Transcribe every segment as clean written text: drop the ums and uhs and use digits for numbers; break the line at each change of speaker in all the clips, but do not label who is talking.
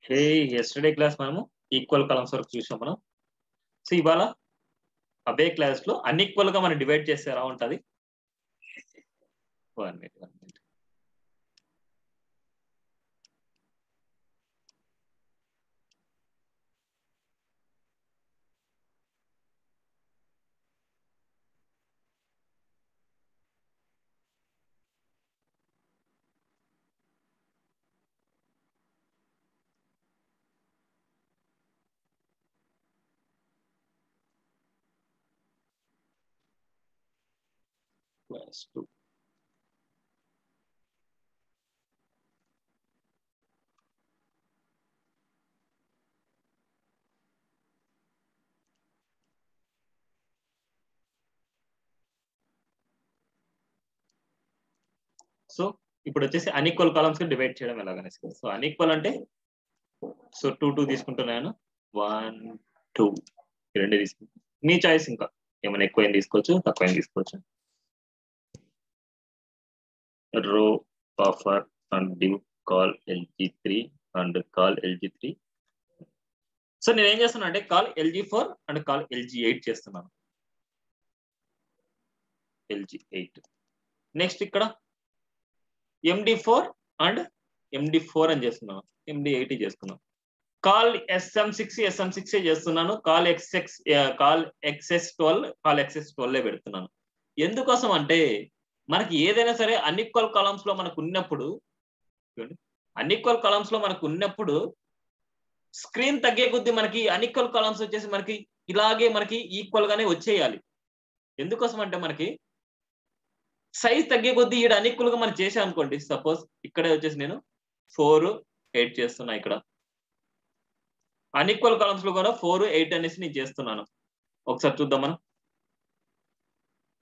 హే yesterday class మనము equal columns వరకు చూసాం మనం. సో ఇవాళ అదే క్లాస్ లో అన్ఈక్వల్ గా మనం డివైడ్ చేస్తే ఎలా ఉంటది. 1 minute. Class 2. సో ఇప్పుడు వచ్చేసి అన్ఈక్వల్ కాలమ్స్ కి డివైడ్ చేయడం ఎలాగనేసి. సో అన్ఈక్వల్ అంటే సో 2 2 తీసుకుంటున్నాను. 1 2 రెండు తీసుకుంటాను. మీ చాయిస్, ఇంకా ఏమైనా ఎక్కువ తీసుకోవచ్చు, తక్కువ తీసుకోవచ్చు. రో buffer and div call lg3 and call lg3. So నేను ఏం చేస్తున్నా అంటే call lg4 and call lg8 చేస్తున్నాను. lg8 నెక్స్ట్ ఇక్కడ md4 అండ్ md4 అని చేస్తున్నాను. md8 చేస్తున్నాను. కాల్ sm6 చేస్తున్నాను. కాల్ xs12 కాల్ xs12 పెడుతున్నాను. ఎందుకోసం అంటే మనకి ఏదైనా సరే అన్ఈక్వల్ కాలమ్స్ లో మనకు ఉన్నప్పుడు స్క్రీన్ తగ్గే కొద్దీ మనకి అన్ఈక్వల్ కాలమ్స్ వచ్చేసి మనకి ఇలాగే మనకి ఈక్వల్ గానే వచ్చేయాలి. ఎందుకోసం అంటే మనకి సైజ్ తగ్గే కొద్దీ ఇక్కడ అన్ఈక్వల్ గా మనం చేసాం అనుకోండి. సపోజ్ ఇక్కడే వచ్చేసి నేను 4 8 చేస్తున్నా. ఇక్కడ అన్ఈక్వల్ కాలమ్స్ లో కూడా 4 8 అనేసి నేను చేస్తున్నాను. ఒకసారి చూద్దాం మనం.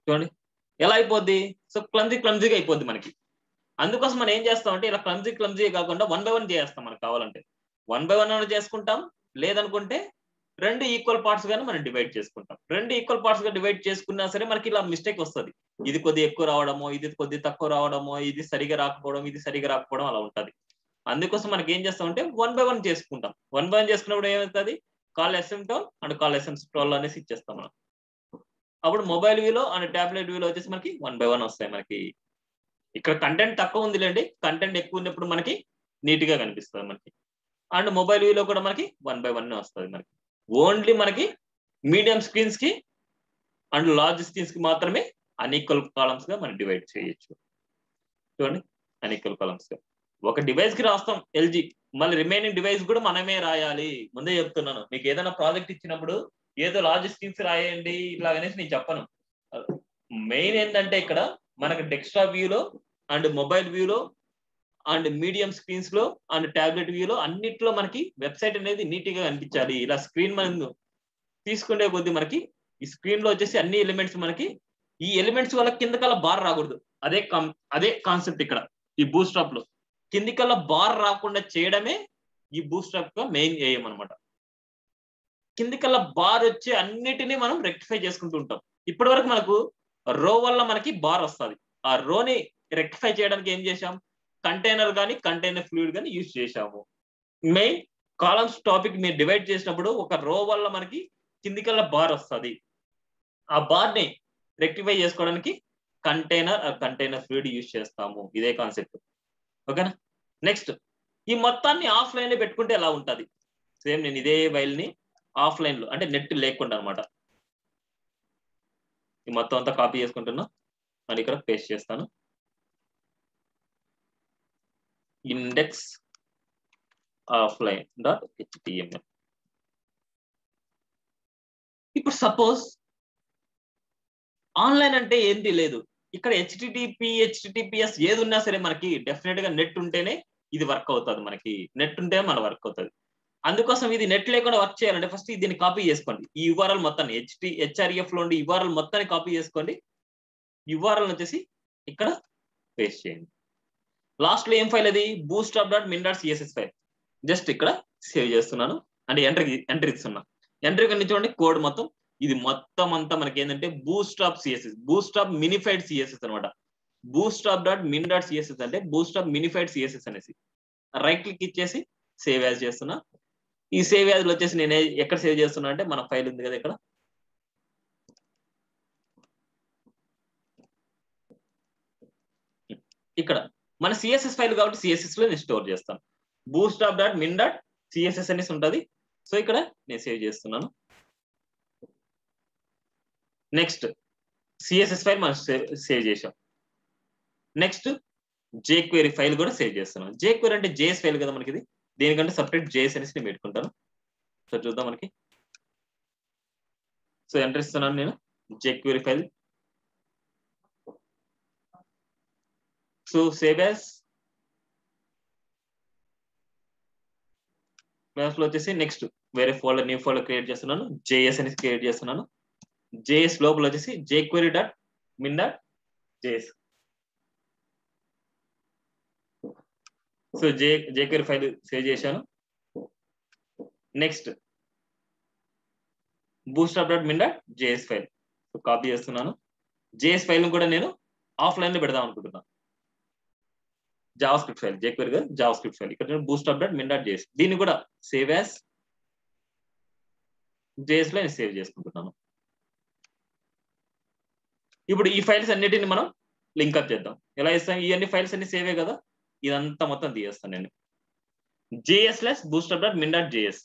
చూడండి ఎలా అయిపోద్ది. సో క్లమ్జీగా అయిపోద్ది మనకి. అందుకోసం మనం ఏం చేస్తాం అంటే ఇలా క్లమ్జీ కాకుండా 1 by 1 చేస్తాం. మనకు కావాలంటే 1 by 1 చేసుకుంటాం. లేదనుకుంటే 2 ఈక్వల్ పార్ట్స్ గానీ మనం డివైడ్ చేసుకుంటాం. 2 ఈక్వల్ పార్ట్స్ గా డివైడ్ చేసుకున్నా సరే మనకి ఇలా మిస్టేక్ వస్తుంది. ఇది కొద్దిగా ఎక్కువ రావడమో, ఇది కొద్దిగా తక్కువ రావడమో, ఇది సరిగా రాకపోవడం అలా ఉంటది. అందుకోసం మనకి ఏం చేస్తామంటే 1 by 1 చేసుకుంటాం. 1 by 1 చేసుకున్నప్పుడు ఏమవుతుంది, call sm12 and call sm12 అనేసి ఇచ్చేస్తాం మనం. అప్పుడు మొబైల్ వ్యూలో అండ్ టాబ్లెట్ వ్యూలో వచ్చేసి మనకి 1 by 1 వస్తాయి. మనకి ఇక్కడ కంటెంట్ తక్కువ ఉందిలేండి, కంటెంట్ ఎక్కువ ఉన్నప్పుడు మనకి నీట్ గా కనిపిస్తుంది మనకి. అండ్ మొబైల్ వ్యూలో కూడా మనకి 1 by 1 వస్తుంది. మనకి ఓన్లీ మనకి మీడియం స్క్రీన్స్ కి అండ్ లార్జ్ స్క్రీన్స్ కి మాత్రమే అన్ఈక్వల్ కాలమ్స్ గా మనం డివైడ్ చేయొచ్చు. చూడండి అన్ఈక్వల్ కాలమ్స్ గా ఒక డివైస్ కి రాస్తాం ఎల్జీ, మళ్ళీ రిమైనింగ్ డివైస్ కూడా మనమే రాయాలి. ముందే చెప్తున్నాను, మీకు ఏదైనా ప్రాజెక్ట్ ఇచ్చినప్పుడు ఏదో లార్జ్ స్క్రీన్స్ రాయండి ఇలాగనేసి నేను చెప్పను. మెయిన్ ఏంటంటే ఇక్కడ మనకి డెస్క్టాప్ వ్యూలో అండ్ మొబైల్ వ్యూలో అండ్ మీడియం స్క్రీన్స్ లో అండ్ టాబ్లెట్ వ్యూలో అన్నిట్లో మనకి వెబ్సైట్ అనేది నీట్ గా కనిపించాలి. ఇలా స్క్రీన్ మనం తీసుకునే కొద్ది మనకి ఈ స్క్రీన్ లో వచ్చేసి అన్ని ఎలిమెంట్స్ మనకి ఈ ఎలిమెంట్స్ వల్ల కిందకల్లా బార్ రాకూడదు. అదే కాన్సెప్ట్ ఇక్కడ ఈ బూస్ట్రాప్ లో. కిందికల్లా బార్ రాకుండా చేయడమే ఈ బూస్ట్రాప్ గా మెయిన్ ఎయిమ్ అనమాట. కిందికల్లా బార్ వచ్చే అన్నిటినీ మనం రెక్టిఫై చేసుకుంటూ ఉంటాం. ఇప్పటి వరకు మనకు రో వల్ల మనకి బార్ వస్తుంది. ఆ రోని రెక్టిఫై చేయడానికి ఏం చేశాం, కంటైనర్ కానీ కంటైనర్ ఫ్లూయిడ్ కానీ యూజ్ చేశాము. మెయిన్ కాలమ్స్ టాపిక్ మీరు డివైడ్ చేసినప్పుడు ఒక రో వల్ల మనకి కిందికల్లా బార్ వస్తుంది. ఆ బార్ ని రెక్టిఫై చేసుకోవడానికి కంటైనర్ ఫ్లూయిడ్ యూజ్ చేస్తాము. ఇదే కాన్సెప్ట్, ఓకేనా. నెక్స్ట్ ఈ మొత్తాన్ని ఆఫ్లైన్ లో పెట్టుకుంటే ఎలా ఉంటది. సేమ్ నేను ఇదే ఫైల్ ని ఆఫ్లైన్ లో అంటే నెట్ లేకుండా అనమాట ఈ మొత్తం అంతా కాపీ చేసుకుంటున్నా అని ఇక్కడ పేస్ట్ చేస్తాను. Index offline.html. ఇప్పుడు సపోజ్ ఆన్లైన్ అంటే ఏంటి లేదు, ఇక్కడ HTTPS ఏది ఉన్నా సరే మనకి డెఫినెట్ గా నెట్ ఉంటేనే ఇది వర్క్ అవుతుంది. మనకి నెట్ ఉంటే మన వర్క్ అవుతుంది. అందుకోసం ఇది నెట్ లేకుండా వర్క్ చేయాలంటే ఫస్ట్ దీన్ని కాపీ చేసుకోండి. ఈ యుఆర్ఎల్ మొత్తాన్ని href లో ఉండి యుఆర్ఎల్ మొత్తాన్ని కాపీ చేసుకోండి. యుఆర్ఎల్ వచ్చేసి ఇక్కడ పేస్ట్ చేయండి. లాస్ట్ లో ఏం ఫైల్ అది, bootstrap.min.css ఫైల్. జస్ట్ ఇక్కడ సేవ్ చేస్తున్నాను అంటే ఎంట్రీ ఇస్తున్నా. ఎంట్రీ కింద చూడండి కోడ్ మొత్తం ఇది మొత్తం అంతా మనకి ఏంటంటే బూస్ట్రాప్ మినిఫైడ్ సిఎస్ఎస్ అనమాట. bootstrap.min.css అంటే bootstrap మినిఫైడ్ సిఎస్ఎస్ అనేసి రైట్ క్లిక్ ఇచ్చేసి సేవ్ యాజ్ చేస్తున్నా. ఈ సేవ్ యాజ్ వచ్చేసి నేను ఎక్కడ సేవ్ చేస్తున్నా అంటే మన ఫైల్ ఉంది కదా ఇక్కడ, ఇక్కడ మన సిఎస్ఎస్ ఫైల్ కాబట్టి సిఎస్ఎస్ లో నేను స్టోర్ చేస్తాను. bootstrap.min.css అనేసి ఉంటుంది. సో ఇక్కడ నేను సేవ్ చేస్తున్నాను. నెక్స్ట్ సిఎస్ఎస్ ఫైల్ మనం సేవ్ చేసాం. నెక్స్ట్ jQuery ఫైల్ కూడా సేవ్ చేస్తున్నాను. jQuery అంటే జేఎస్ ఫైల్ కదా మనకి, ఇది దేనికంటే సపరేట్ జేఎస్ అనేసి నేను పెట్టుకుంటాను. సో చూద్దాం మనకి. సో ఎంటర్ ఇస్తున్నాను నేను jQuery file. So save as low వచ్చేసి నెక్స్ట్ వేరే ఫోల్డర్, న్యూ ఫోల్డర్ క్రియేట్ చేస్తున్నాను. జేఎస్ అనేసి క్రియేట్ చేస్తున్నాను. జేఎస్ లోపల వచ్చేసి jQuery.min.js. So jQuery file save చేశాను. నెక్స్ట్ bootstrap.min.js ఫైల్ కాపీ చేస్తున్నాను. జేఎస్ ఫైల్ కూడా నేను ఆఫ్లైన్ లో పెడదాం అనుకుంటున్నాను. జావా స్క్రిప్ట్ ఫైల్, jQuery గా జావా స్క్రిప్ట్ ఫైల్, ఇక్కడ bootstrap.min.js. దీన్ని కూడా సేవ్ యాజ్ జేఎస్ లో నేను సేవ్ చేసుకుంటున్నాను. ఇప్పుడు ఈ ఫైల్స్ అన్నిటిని మనం లింక్అప్ చేద్దాం. ఎలా ఇస్తాం? ఈ అన్ని ఫైల్స్ అన్ని సేవే కదా, ఇదంతా మొత్తం తీయేస్తాను నేను. js/bootstrap.min.js.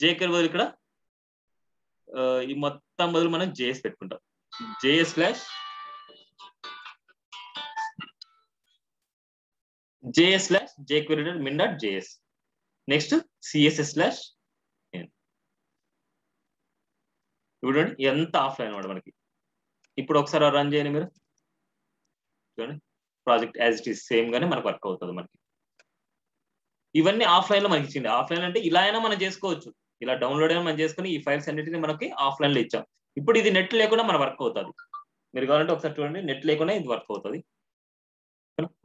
jQuery బదులు ఇక్కడ ఈ మొత్తం బదులు మనం js పెట్టుకుంటాం. js/jQuery.min.js. Next css/. ఇప్పుడు ఎంత ఆఫ్లైన్ అన్నమాట మనకి. ఇప్పుడు ఒకసారి రన్ చేయండి మీరు, చూడండి project as it is same గానే మనకు వర్క్ అవుతుంది మనకి. ఇవన్నీ ఆఫ్లైన్ లో మనకి ఇచ్చింది. ఆఫ్లైన్ అంటే ఇలా అయినా మనం చేసుకోవచ్చు, ఇలా డౌన్లోడ్ అయినా మనం చేసుకుని ఈ ఫైల్స్ అన్నిటిని మనకి ఆఫ్లైన్ లో ఇచ్చాం. ఇప్పుడు ఇది నెట్ లేకుండా మన వర్క్ అవుతుంది. మీరు కావాలంటే ఒకసారి చూడండి, నెట్ లేకుండా ఇది వర్క్ అవుతుంది.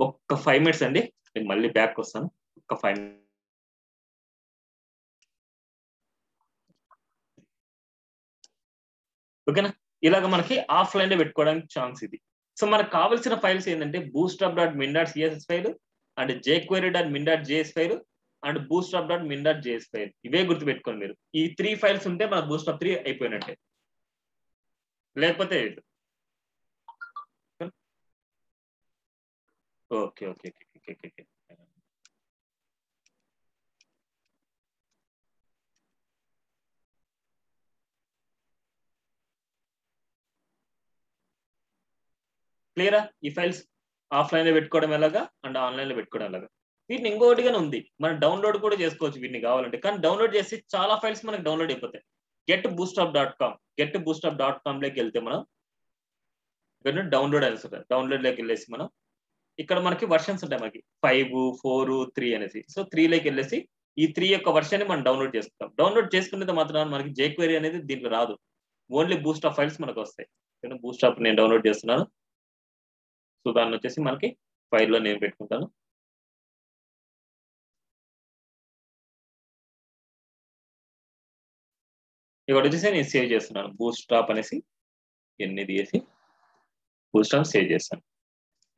ఒక్క 5 minutes అండి, నేను మళ్ళీ బ్యాక్ వస్తాను. ఒక్క 5 minutes. ఓకేనా? ఇలాగ మనకి ఆఫ్లైన్ లో పెట్టుకోవడానికి ఛాన్స్ ఇది. సో మనకు కావాల్సిన ఫైల్స్ ఏంటంటే bootstrap.min.css file and jQuery.min.js file and bootstrap.min.js file. ఇవే గుర్తుపెట్టుకోండి మీరు. ఈ 3 ఫైల్స్ ఉంటే మన bootstrap 3 అయిపోయినట్టే, లేకపోతే okay okay okay okay okay. క్లియరా? ఈ ఫైల్స్ ఆఫ్లైన్ లో పెట్టుకోవడం ఎలాగా అండ్ ఆన్లైన్ లో పెట్టుకోవడం ఎలాగా. వీటిని ఇంకోటిగానే ఉంది, మనం డౌన్లోడ్ కూడా చేసుకోవచ్చు వీటిని కావాలంటే. కానీ డౌన్లోడ్ చేసి చాలా ఫైల్స్ మనకి డౌన్లోడ్ అయిపోతాయి. getbootstrap.com లోకి వెళ్తే మనం ఇక్కడ డౌన్లోడ్ అనేసి ఉంటుంది. డౌన్లోడ్ లోకి వెళ్ళేసి మనం ఇక్కడ మనకి వర్షన్స్ ఉంటాయి, మనకి 5, 4, 3 అనేసి. సో 3 లోకి వెళ్ళేసి ఈ 3 యొక్క వర్షన్ ని మనం డౌన్లోడ్ చేసుకుంటాం. డౌన్లోడ్ చేసుకునేది మాత్రం మనకి jQuery అనేది దీంట్లో రాదు, ఓన్లీ bootstrap ఫైల్స్ మనకు వస్తాయి. bootstrap నేను డౌన్లోడ్ చేస్తున్నాను. సో దాన్ని వచ్చేసి మనకి ఫైల్లో నేను పెట్టుకుంటాను. ఇక్కడ వచ్చేసి నేను సేవ్ చేస్తున్నాను bootstrap అనేసి, ఎన్ని తీసి bootstrap సేవ్ చేస్తాను.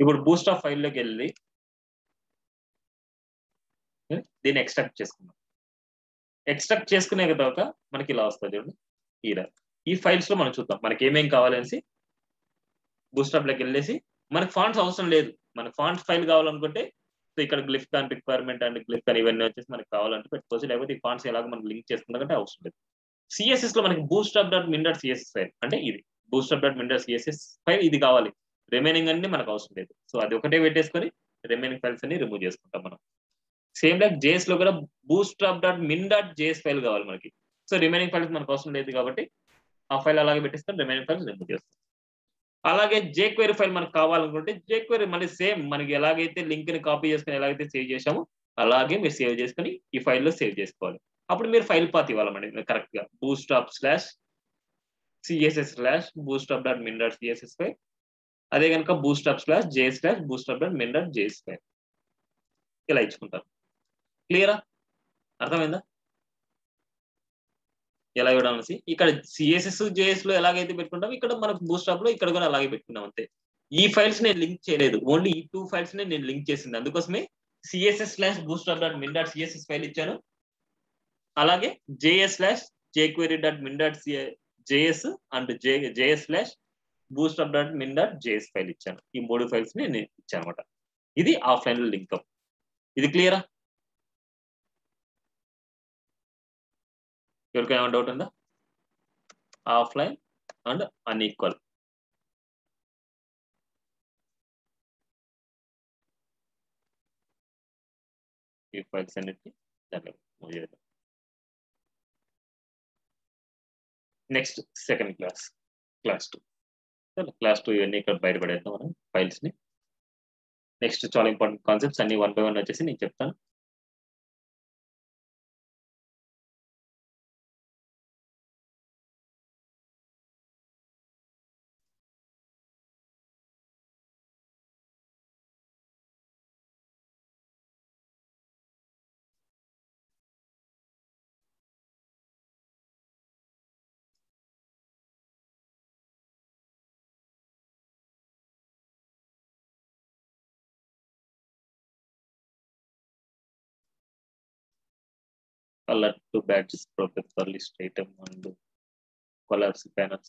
ఇప్పుడు bootstrap ఫైల్లోకి వెళ్ళి దీన్ని ఎక్స్ట్రాక్ట్ చేసుకుందాం. ఎక్స్ట్రాక్ట్ చేసుకునే తర్వాత మనకి ఇలా వస్తుంది చూడండి. ఈ ఫైల్స్ లో మనం చూద్దాం మనకి ఏమేమి కావాలనేసి. bootstrap లోకి వెళ్ళేసి మనకి ఫాంట్స్ అవసరం లేదు, మనకి ఫాంట్స్ ఫైల్ కావాలనుకుంటే సో ఇక్కడ గ్లిఫ్కాన్ రిక్వైర్మెంట్ అండ్ గ్లిఫ్కాన్ ఇవన్నీ వచ్చేసి మనకి కావాలంటే పెట్టుకోవచ్చు, లేకపోతే ఈ ఫాంట్స్ ఎలాగో మనం లింక్ చేసుకుందామంటే అవసరం లేదు. సిఎస్ఎస్ లో మనకి bootstrap.min.css ఫైల్ అంటే ఇది bootstrap.min.css ఫైల్ ఇది కావాలి, రిమైనింగ్ అన్ని మనకు అవసరం లేదు. సో అది ఒకటే పెట్టేసుకొని రిమైనింగ్ ఫైల్స్ అన్ని రిమూవ్ చేసుకుంటాం మనం. సేమ్ లైక్ జేఎస్ లో కూడా bootstrap.min.js ఫైల్ కావాలి మనకి. సో రిమైనింగ్ ఫైల్స్ మనకు అవసరం లేదు కాబట్టి ఆ ఫైల్ అలాగే పెట్టేస్తాం, రిమైనింగ్ ఫైల్స్ రిమూవ్ చేస్తాం. అలాగే jQuery ఫైల్ మనకు కావాలనుకుంటే jQuery మళ్ళీ సేమ్ మనకి ఎలాగైతే లింక్ ని కాపీ చేసుకుని ఎలాగైతే సేవ్ చేసామో అలాగే మీరు సేవ్ చేసుకుని ఈ ఫైల్లో సేవ్ చేసుకోవాలి. అప్పుడు మీరు ఫైల్ పాత్ ఇవ్వాలండి కరెక్ట్ గా bootstrap/css/bootstrap.min.css ఫైల్, అదే కనుక bootstrap/j/bootstrap.min.js ఫైల్ ఇలా ఇచ్చుకుంటారు. క్లియరా? అర్థమైందా ఎలా ఇవ్వడం అనేసి? ఇక్కడ సిఎస్ఎస్ జేఎస్ లో ఎలాగైతే పెట్టుకుంటాం ఇక్కడ మనకు bootstrap లో ఇక్కడ కూడా అలాగే పెట్టుకున్నాం అంతే. ఈ ఫైల్స్ నేను లింక్ చేయలేదు, ఓన్లీ ఈ 2 ఫైల్స్ నేను లింక్ చేసింది. అందుకోసమే css/bootstrap.min.css ఫైల్ ఇచ్చాను. అలాగే js/jquery.min.js అండ్ js/bootstrap.min.js ఫైల్ ఇచ్చాను. ఈ 3 ఫైల్స్ ని నేను ఇచ్చాను అనమాట. ఇది ఆఫ్లైన్ లో లింకప్. ఇది క్లియరా? ఎవరికైనా డౌట్ ఉందా? Offline and unequal. ఈ ఫైల్స్ అన్నిటిని దాంట్లో మూవ్ చేద్దాం. Next second class 2. క్లాస్ 2 ఇవన్నీ ఇక్కడ బయటపడేద్దాం మనం ఫైల్స్ ని. నెక్స్ట్ చాలా ఇంపార్టెంట్ కాన్సెప్ట్స్ అన్ని 1 by 1 వచ్చేసి నేను చెప్తాను. Color to badges, profile list item and collapse panels.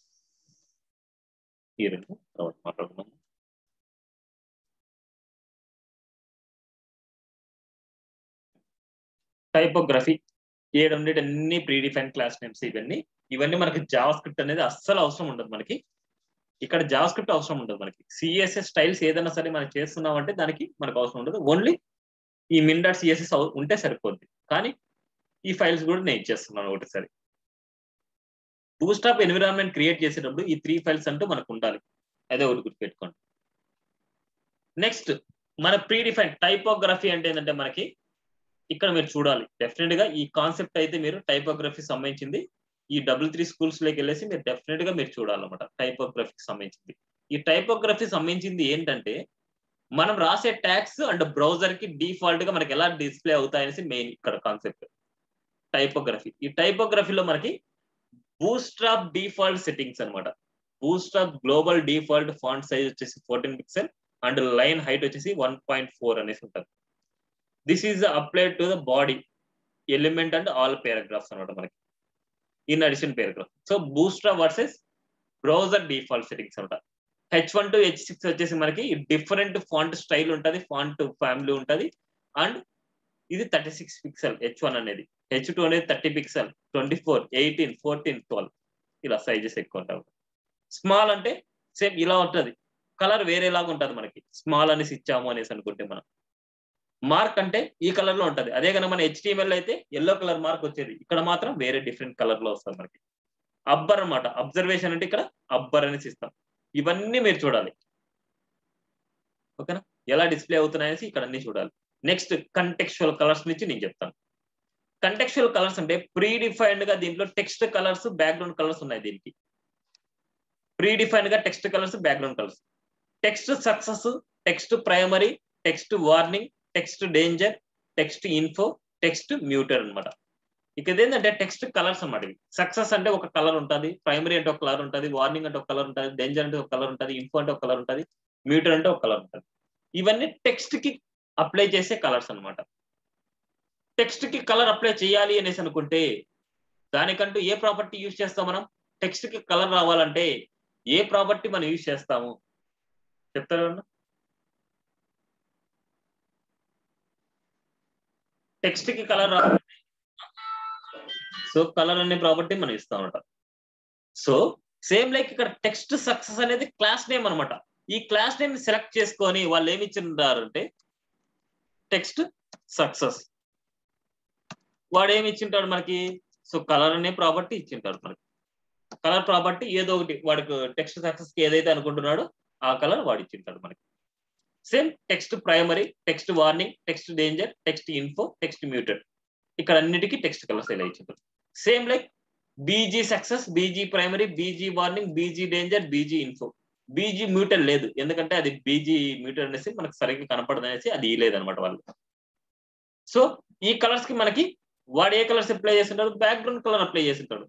Here తర్వాత మాట్లాడుకుందాం. టైపోగ్రఫీ 7 అన్ని ప్రీ డిఫైన్ క్లాస్ నేమ్స్. ఇవన్నీ మనకి జావా స్క్రిప్ట్ అనేది అస్సలు అవసరం ఉండదు. మనకి ఇక్కడ జావా స్క్రిప్ట్ అవసరం ఉండదు. మనకి సిఎస్ఎస్ స్టైల్స్ ఏదైనా సరే మనం చేస్తున్నాం అంటే దానికి మనకు అవసరం ఉండదు. ఓన్లీ ఈ min.css ఉంటే సరిపోద్ది. కానీ ఈ ఫైల్స్ కూడా నేను ఇచ్చేస్తున్నాను ఒకటిసారి. బూట్స్ట్రాప్ ఎన్విరాన్మెంట్ క్రియేట్ చేసేటప్పుడు ఈ 3 ఫైల్స్ అంటూ మనకు ఉండాలి. అదే ఒకటి గుర్తుపెట్టుకోండి. నెక్స్ట్ మన ప్రీ డిఫైన్ టైపోగ్రఫీ అంటే ఏంటంటే మనకి ఇక్కడ మీరు చూడాలి. డెఫినెట్ గా ఈ కాన్సెప్ట్ అయితే మీరు టైపోగ్రఫీ సంబంధించింది ఈ 3 స్కూల్స్ లోకి వెళ్ళేసి మీరు డెఫినెట్ గా మీరు చూడాలన్నమాట. టైపోగ్రఫీకి సంబంధించింది. ఈ టైపోగ్రఫీ సంబంధించింది ఏంటంటే మనం రాసే ట్యాగ్స్ అండ్ బ్రౌజర్ కి డిఫాల్ట్ గా మనకి ఎలా డిస్ప్లే అవుతాయనేసి మెయిన్ ఇక్కడ కాన్సెప్ట్ టైపోగ్రఫీ. ఈ టైపోగ్రఫీలో మనకి బూట్స్ట్రాప్ డిఫాల్ట్ సెట్టింగ్స్ అనమాట. Bootstrap global default font size వచ్చేసి 14 పిక్సెల్ అండ్ లైన్ హైట్ వచ్చేసి 1.4 అనేసి ఉంటుంది. This is applied to the body element and all paragraphs అనమాట మనకి in addition paragraph. So bootstrap versus browser default settings అనమాట. H1 to H6 వచ్చేసి మనకి different font style ఉంటుంది, ఫాంట్ ఫ్యామిలీ ఉంటుంది. అండ్ ఇది 36 పిక్సెల్ H1 అనేది. H2 అనేది 30 పిక్సెల్, 24, 18, 14, 12 ఇలా సైజెస్ ఎక్కువ ఉంటాయి. స్మాల్ అంటే సేమ్ ఇలా ఉంటుంది, కలర్ వేరేలాగా ఉంటుంది మనకి. స్మాల్ అనేసి ఇచ్చాము అనేసి అనుకుంటే మనం మార్క్ అంటే ఈ కలర్ లో ఉంటది. అదే కనుక మన HTML అయితే ఎల్లో కలర్ మార్క్ వచ్చేది, ఇక్కడ మాత్రం వేరే డిఫరెంట్ కలర్ లో వస్తుంది మనకి. అబ్బర్ అన్నమాట. అబ్జర్వేషన్ అంటే ఇక్కడ అబ్బర్ అనేసి ఇస్తాం. ఇవన్నీ మీరు చూడాలి. ఓకేనా? ఎలా డిస్ప్లే అవుతున్నాయనేసి ఇక్కడ అన్ని చూడాలి. నెక్స్ట్ కంటెక్చువల్ కలర్స్ నుంచి నేను చెప్తాను. కంటెక్చువల్ కలర్స్ అంటే ప్రీ డిఫైన్డ్ గా దీంట్లో టెక్స్ట్ కలర్స్, బ్యాక్గ్రౌండ్ కలర్స్ ఉన్నాయి. దీనికి ప్రీ డిఫైన్డ్ గా text colours, background colours. Text success, text primary, text warning, text danger, text info, text muted అనమాట. ఇక ఇదేంటంటే టెక్స్ట్ కలర్స్ అన్నమాట. ఇవి సక్సెస్ అంటే ఒక కలర్ ఉంటుంది, ప్రైమరీ అంటే ఒక కలర్ ఉంటుంది, వార్నింగ్ అంటే ఒక కలర్ ఉంటుంది, డేంజర్ అంటే ఒక కలర్ ఉంటుంది, ఇన్ఫో అంటే ఒక కలర్ ఉంటుంది, మ్యూటర్ అంటే ఒక కలర్ ఉంటుంది. ఇవన్నీ టెక్స్ట్ కి అప్లై చేసే కలర్స్ అనమాట. టెక్స్ట్ కి కలర్ అప్లై చేయాలి అనేసి అనుకుంటే దానికంటూ ఏ ప్రాపర్టీ యూజ్ చేస్తాం మనం? టెక్స్ట్ కి కలర్ రావాలంటే ఏ ప్రాపర్టీ మనం యూజ్ చేస్తాము చెప్తారా? టెక్స్ట్ కి కలర్ రావాలంటే సో కలర్ అనే ప్రాపర్టీ మనం ఇస్తాం అనమాట. సో సేమ్ లైక్ ఇక్కడ టెక్స్ట్ సక్సెస్ అనేది క్లాస్ నేమ్ అనమాట. ఈ క్లాస్ నేమ్ సెలెక్ట్ చేసుకొని వాళ్ళు ఏమి ఇచ్చింటారంటే టెక్స్ట్ సక్సెస్. వాడు ఏమి ఇచ్చింటాడు మనకి? సో కలర్ అనే ప్రాపర్టీ ఇచ్చింటాడు మనకి. కలర్ ప్రాపర్టీ ఏదో ఒకటి వాడికి టెక్స్ట్ సక్సెస్ కి ఏదైతే అనుకుంటున్నాడో ఆ కలర్ వాడు ఇచ్చింటాడు మనకి. Same text primary, text warning, text danger, text info, text muted, ఇక్కడ అన్నిటికీ టెక్స్ట్ కలర్స్ ఇలా ఇచ్చింటారు. Same like BG success, BG primary, BG warning, BG danger, BG info. BG muted లేదు, ఎందుకంటే అది బీజీ మ్యూటెడ్ అనేసి మనకు సరిగ్గా కనపడదు అనేసి అది లేదనమాట వాళ్ళు. సో ఈ కలర్స్ కి మనకి వాడు ఏ కలర్స్ అప్లై చేస్తుంటాడు? బ్యాక్గ్రౌండ్ కలర్ అప్లై చేస్తుంటాడు.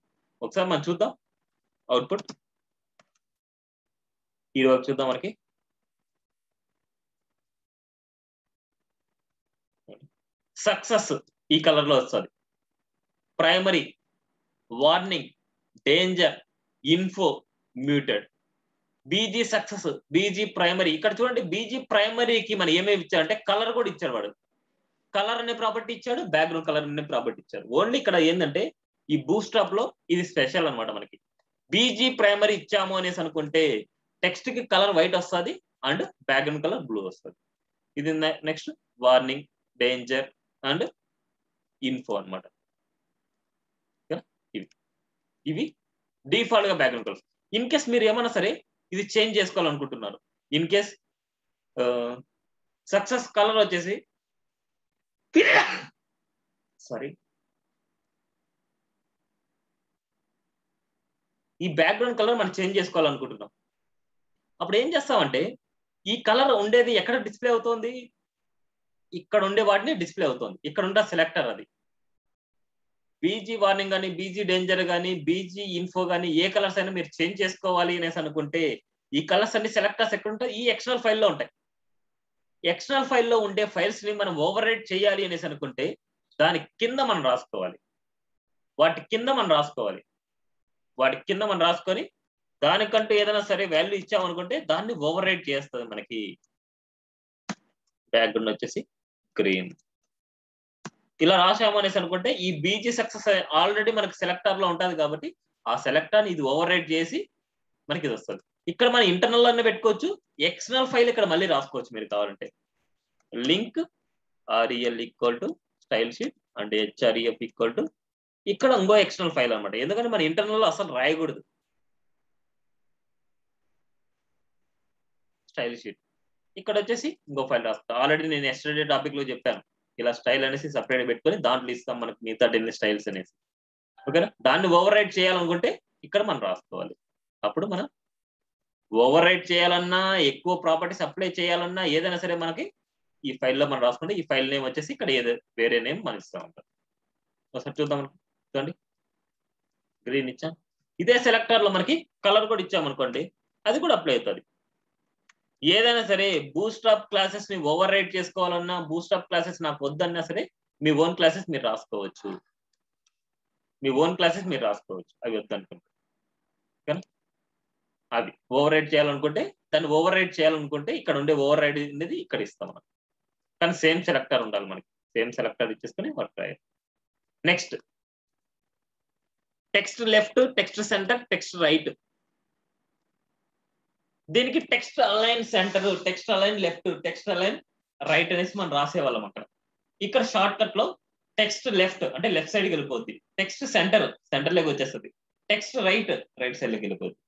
ఒకసారి మనం చూద్దాం అవుట్పుట్. ఈరోజు చూద్దాం మనకి సక్సెస్ ఈ కలర్ లో వస్తుంది, primary, warning, danger, info, muted. BG success, BG primary. ఇక్కడ చూడండి, బీజీ ప్రైమరీకి మనం ఏమేమి ఇచ్చాడంటే కలర్ కూడా ఇచ్చాడు వాడు. కలర్ అనే ప్రాపర్టీ ఇచ్చాడు, బ్యాక్గ్రౌండ్ కలర్ అనే ప్రాపర్టీ ఇచ్చాడు. ఓన్లీ ఇక్కడ ఏంటంటే ఈ బూస్ట్రాప్ లో ఇది స్పెషల్ అనమాట. మనకి బీజీ ప్రైమరీ ఇచ్చాము అనేసి అనుకుంటే టెక్స్ట్ కి కలర్ వైట్ వస్తుంది అండ్ బ్యాక్గ్రౌండ్ కలర్ బ్లూ వస్తుంది. ఇది next warning, danger and info అనమాట. ఇవి డిఫాల్ట్ గా బ్యాక్గ్రౌండ్ కలర్స్. ఇన్ కేస్ మీరు ఏమన్నా సరే ఇది చేంజ్ చేసుకోవాలనుకుంటున్నారు, ఇన్ కేస్ సక్సెస్ కలర్ వచ్చేసి సారీ ఈ బ్యాక్గ్రౌండ్ కలర్ మనం చేంజ్ చేసుకోవాలనుకుంటున్నాం. అప్పుడు ఏం చేస్తామంటే ఈ కలర్ ఉండేది ఎక్కడ డిస్ప్లే అవుతుంది, ఇక్కడ ఉండే వాటిని డిస్ప్లే అవుతుంది. ఇక్కడ ఉండే సెలెక్టర్ అది. బీజీ వార్నింగ్ కానీ, బీజీ డేంజర్ కానీ, బీజీ ఇన్ఫో కానీ ఏ కలర్స్ అయినా మీరు చేంజ్ చేసుకోవాలి అనేసి అనుకుంటే ఈ కలర్స్ అన్ని సెలెక్టర్స్ ఎక్కడ ఉంటాయి, ఈ ఎక్స్టర్నల్ ఫైల్లో ఉంటాయి. ఎక్స్టర్నల్ ఫైల్లో ఉండే ఫైల్స్ ని మనం ఓవర్ రైట్ చేయాలి అనేసి అనుకుంటే దాని కింద మనం రాసుకోవాలి, వాటి కింద మనం రాసుకొని దానికంటూ ఏదైనా సరే వాల్యూ ఇచ్చామనుకుంటే దాన్ని ఓవర్ రైట్ చేస్తుంది. మనకి బ్యాక్గ్రౌండ్ వచ్చేసి గ్రీన్. ఇలా రాసాము అనేసి అనుకుంటే ఈ బీజీ సక్సెస్ ఆల్రెడీ మనకి సెలెక్టర్ లో ఉంటుంది కాబట్టి ఆ సెలెక్టర్ ఇది ఓవర్ రైట్ చేసి మనకి ఇది వస్తుంది. ఇక్కడ మనం ఇంటర్నల్ అనే పెట్టుకోవచ్చు, ఎక్స్టర్నల్ ఫైల్ ఇక్కడ మళ్ళీ రాసుకోవచ్చు మీరు కావాలంటే. Link REL equal to style sheet and href equal to ఇక్కడ ఇంకో ఎక్స్టర్నల్ ఫైల్ అనమాట. ఎందుకంటే మన ఇంటర్నల్ లో అసలు రాయకూడదు. స్టైల్ షీట్ ఇక్కడ వచ్చేసి ఇంకో ఫైల్ రాస్తాం. ఆల్రెడీ నేను ఎస్టర్డే టాపిక్ లో చెప్పాను, ఇలా స్టైల్ అనేసి సపరేట్ పెట్టుకొని దాంట్లో ఇస్తాం మనకి మిగతా 10 స్టైల్స్ అనేసి. ఓకేనా? దాన్ని ఓవర్ రైట్ చేయాలనుకుంటే ఇక్కడ మనం రాసుకోవాలి. అప్పుడు మనం ఓవర్ రైట్ చేయాలన్నా, ఎక్కువ ప్రాపర్టీస్ అప్లై చేయాలన్నా ఏదైనా సరే మనకి ఈ ఫైల్లో మనం రాసుకుంటే ఈ ఫైల్ నేమ్ వచ్చేసి ఇక్కడ ఏదో వేరే నేమ్ మనం ఇస్తా ఉంటాం. ఒకసారి చూద్దాం. చూడండి, గ్రీన్ ఇచ్చాం. ఇదే సెలెక్టర్ లో మనకి కలర్ కూడా ఇచ్చామనుకోండి అది కూడా అప్లై అవుతుంది. ఏదైనా సరే బూస్ట్రాప్ క్లాసెస్ ని ఓవర్ రైట్ చేసుకోవాలన్నా, బూస్ట్రాప్ క్లాసెస్ నాకు వద్దన్నా సరే మీ ఓన్ క్లాసెస్ మీరు రాసుకోవచ్చు. అవి వద్దనుకుంటే కానీ అవి ఓవర్ రైట్ చేయాలనుకుంటే దాన్ని ఓవర్ రైట్ చేయాలనుకుంటే ఇక్కడ ఉండే ఓవర్ రైడ్ అనేది ఇక్కడ ఇస్తాం మనం. కానీ సేమ్ సెలెక్టర్ ఉండాలి మనకి. సేమ్ సెలెక్టర్ ఇచ్చేసుకుని వర్క్ రాయాలి. Next text left, text centre, text right. దీనికి text align centre, text align left, text align right అనేసి మనం రాసేవాళ్ళం అక్కడ. ఇక్కడ షార్ట్ కట్ లో టెక్స్ట్ లెఫ్ట్ అంటే లెఫ్ట్ సైడ్కి వెళ్ళిపోద్ది, టెక్స్ట్ సెంటర్ సెంటర్లోకి వచ్చేస్తుంది, టెక్స్ట్ రైట్ రైట్ సైడ్ లోకి వెళ్ళిపోద్ది,